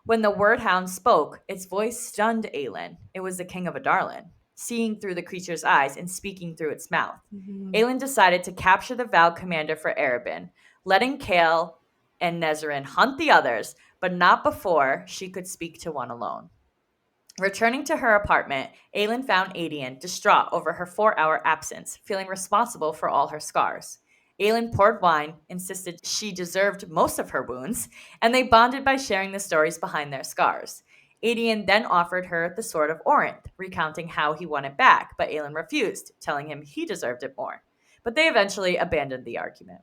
When the wordhound spoke, its voice stunned Aelin. It was the king of Adarlan, seeing through the creature's eyes and speaking through its mouth. Aelin decided to capture the Val commander for Erebin, letting Kale and Nezarin hunt the others, but not before she could speak to one alone. Returning to her apartment, Aelin found Adian distraught over her 4-hour absence, feeling responsible for all her scars. Aelin poured wine, insisted she deserved most of her wounds, and they bonded by sharing the stories behind their scars. Adian then offered her the Sword of Orinth, recounting how he won it back, but Aelin refused, telling him he deserved it more. But they eventually abandoned the argument.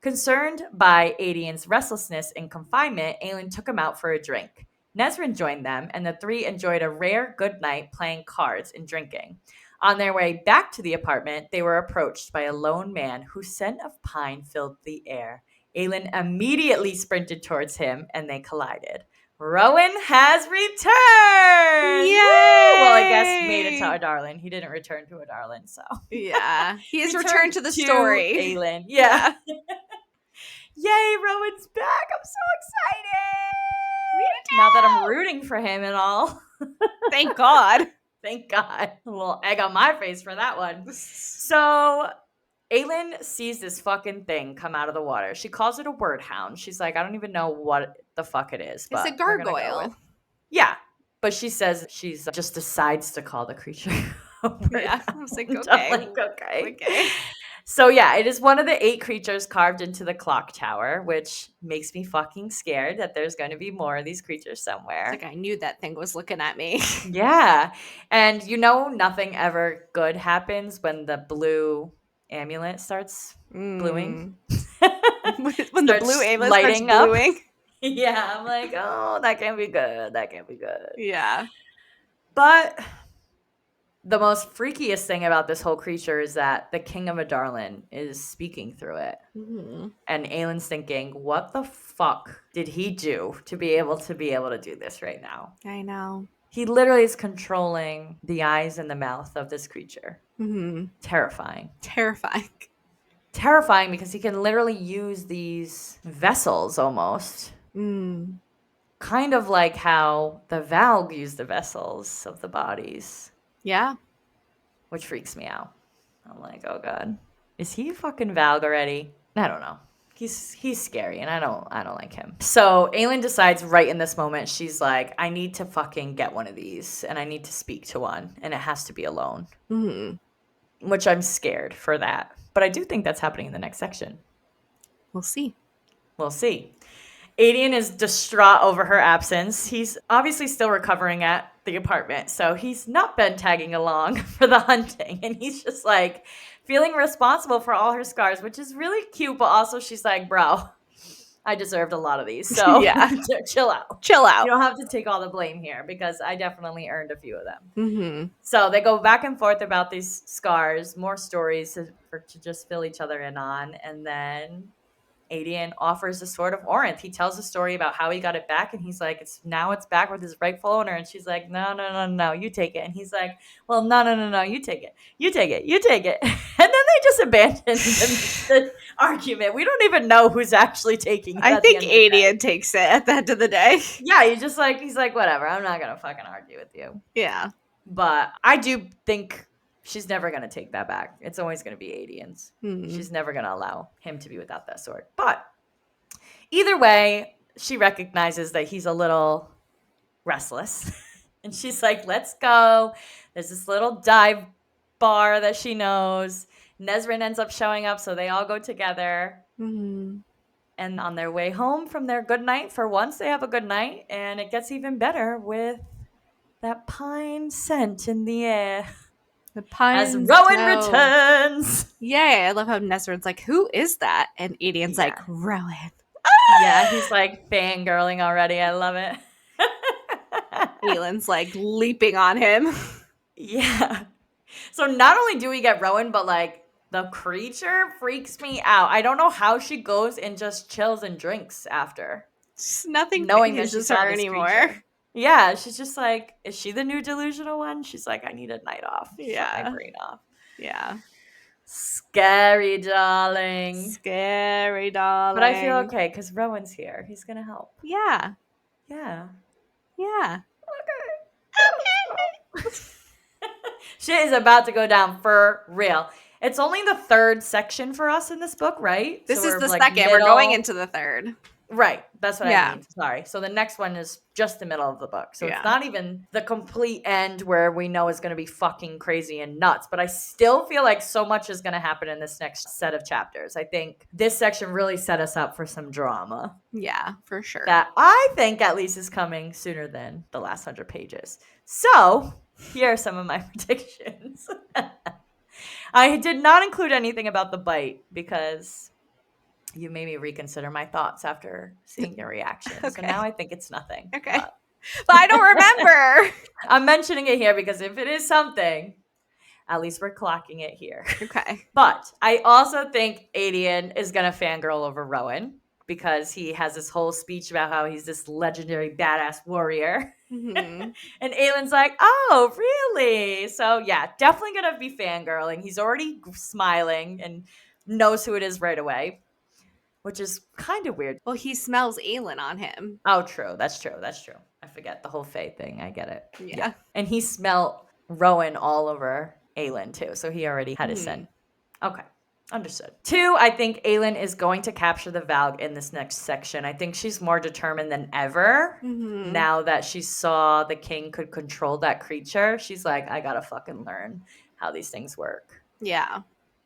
Concerned by Adian's restlessness in confinement, Aelin took him out for a drink. Nezarin joined them, and the 3 enjoyed a rare good night playing cards and drinking. On their way back to the apartment, they were approached by a lone man whose scent of pine filled the air. Aelin immediately sprinted towards him, and they collided. Rowan has returned! Yay! Woo! Well, I guess made it to Adarlan. He didn't return to Adarlan, so. Yeah. He has returned to the to story. Aelin. Yeah. Yay, Rowan's back. I'm so excited. Now that I'm rooting for him and all. Thank God. Thank God. A little egg on my face for that one. So Aelin sees this fucking thing come out of the water. She calls it a word hound. She's like, I don't even know what the fuck it is. But It's a gargoyle. Yeah. But she says she's just decides to call the creature a word Yeah. I hound. was like, okay. I'm like, Okay. So yeah, it is one of the 8 creatures carved into the clock tower, which makes me fucking scared that there's going to be more of these creatures somewhere. It's like I knew that thing was looking at me. Yeah. And you know nothing ever good happens when the blue amulet starts bluing. When the blue amulet starts up. bluing. Yeah, I'm like, oh, that can't be good. That can't be good. Yeah. But the most freakiest thing about this whole creature is that the king of Adarlan is speaking through it. Mm-hmm. And Aelin's thinking, what the fuck did he do to be able to do this right now? I know. He literally is controlling the eyes and the mouth of this creature. Mm-hmm. Terrifying. Terrifying because he can literally use these vessels almost. Kind of like how the Valg used the vessels of the bodies. Yeah. Which freaks me out. I'm like, oh God. Is he fucking Valg already? I don't know. He's scary and I don't like him. So Aelin decides right in this moment, she's like, I need to fucking get one of these and I need to speak to one and it has to be alone. Mm-hmm. Which I'm scared for that. But I do think that's happening in the next section. We'll see. Adian is distraught over her absence. He's obviously still recovering at the apartment, so he's not been tagging along for the hunting. And he's just like feeling responsible for all her scars, which is really cute. But also she's like, bro, I deserved a lot of these. So yeah, chill out. You don't have to take all the blame here because I definitely earned a few of them. Mm-hmm. So they go back and forth about these scars, more stories to just fill each other in on. And then Adian offers the Sword of Orinth. He tells a story about how he got it back, and he's like, it's back with his rightful owner. And she's like, no, you take it. And he's like, well, no, you take it. And then they just abandon the argument. We don't even know who's actually taking it. I think Adian takes it at the end of the day. Yeah, he's like, whatever, I'm not gonna fucking argue with you. Yeah. But I do think she's never going to take that back. It's always going to be Adian's. Mm-hmm. She's never going to allow him to be without that sword. But either way, she recognizes that he's a little restless. And she's like, let's go. There's this little dive bar that she knows. Nesrin ends up showing up, so they all go together. Mm-hmm. And on their way home from their good night, for once they have a good night, and it gets even better with that pine scent in the air The as pine Rowan smell. returns. Yay, I love how Nesrin's like, who is that? And Adian's like, Yeah. Rowan. Yeah, he's like fangirling already. I love it. Aylin's like leaping on him. Yeah. So not only do we get Rowan, but like the creature freaks me out. I don't know how she goes and just chills and drinks after Just nothing knowing that she phases saw her this anymore. creature. Yeah, she's just like, is she the new delusional one? She's like, I need a night off. Shut my Yeah. brain off. Yeah. Scary, darling. Scary, darling. But I feel okay because Rowan's here. He's going to help. Yeah. Yeah. Yeah. Okay. Shit is about to go down for real. It's only the third section for us in this book, right? This So is we're the like second. We're going into the third. Right. That's what I Yeah. mean. Sorry. So the next one is just the middle of the book. So Yeah. it's not even the complete end where we know it's going to be fucking crazy and nuts. But I still feel like so much is going to happen in this next set of chapters. I think this section really set us up for some drama. Yeah, for sure. That I think at least is coming sooner than the last 100 pages. So here are some of my predictions. I did not include anything about the bite because you made me reconsider my thoughts after seeing your reaction. Okay. So now I think it's nothing. Okay. But I don't remember. I'm mentioning it here because if it is something, at least we're clocking it here. Okay. But I also think Adian is going to fangirl over Rowan because he has this whole speech about how he's this legendary badass warrior. Mm-hmm. And Aylin's like, oh, really? So yeah, definitely going to be fangirling. He's already smiling and knows who it is right away, which is kind of weird. Well, he smells Aylin on him. Oh, true. That's true. That's true. I forget the whole Faye thing. I get it. Yeah. And he smelled Rowan all over Aylin too. So he already had his scent. Okay. Understood. 2, I think Aylin is going to capture the Valg in this next section. I think she's more determined than ever now that she saw the king could control that creature. She's like, I gotta fucking learn how these things work. Yeah.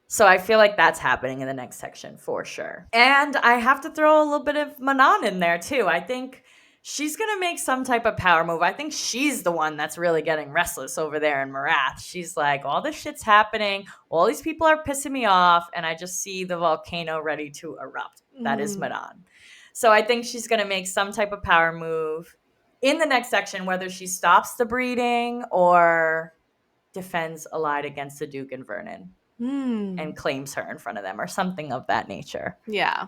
So I feel like that's happening in the next section for sure. And I have to throw a little bit of Manon in there too. I think she's going to make some type of power move. I think she's the one that's really getting restless over there in Marath. She's like, all this shit's happening. All these people are pissing me off. And I just see the volcano ready to erupt. That is Manon. So I think she's going to make some type of power move in the next section, whether she stops the breeding or defends Allied against the Duke and Vernon. And claims her in front of them or something of that nature. Yeah.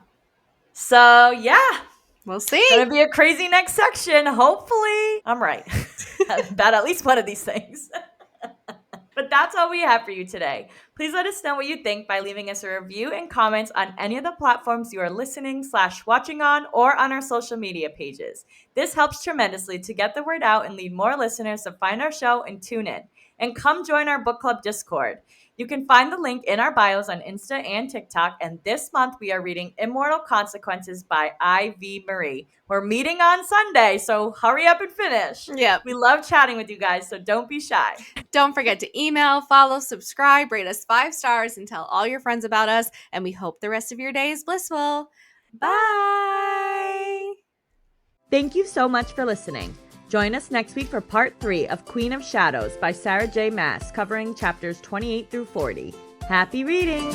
So, yeah. We'll see. Gonna be a crazy next section. Hopefully, I'm right about at least one of these things. But that's all we have for you today. Please let us know what you think by leaving us a review and comments on any of the platforms you are listening/watching on or on our social media pages. This helps tremendously to get the word out and lead more listeners to find our show and tune in. And come join our book club Discord. You can find the link in our bios on Insta and TikTok. And this month we are reading Immortal Consequences by I.V. Marie. We're meeting on Sunday, so hurry up and finish. Yep. We love chatting with you guys, so don't be shy. Don't forget to email, follow, subscribe, rate us 5 stars, and tell all your friends about us. And we hope the rest of your day is blissful. Bye. Thank you so much for listening. Join us next week for part 3 of Queen of Shadows by Sarah J. Maas, covering chapters 28 through 40. Happy reading!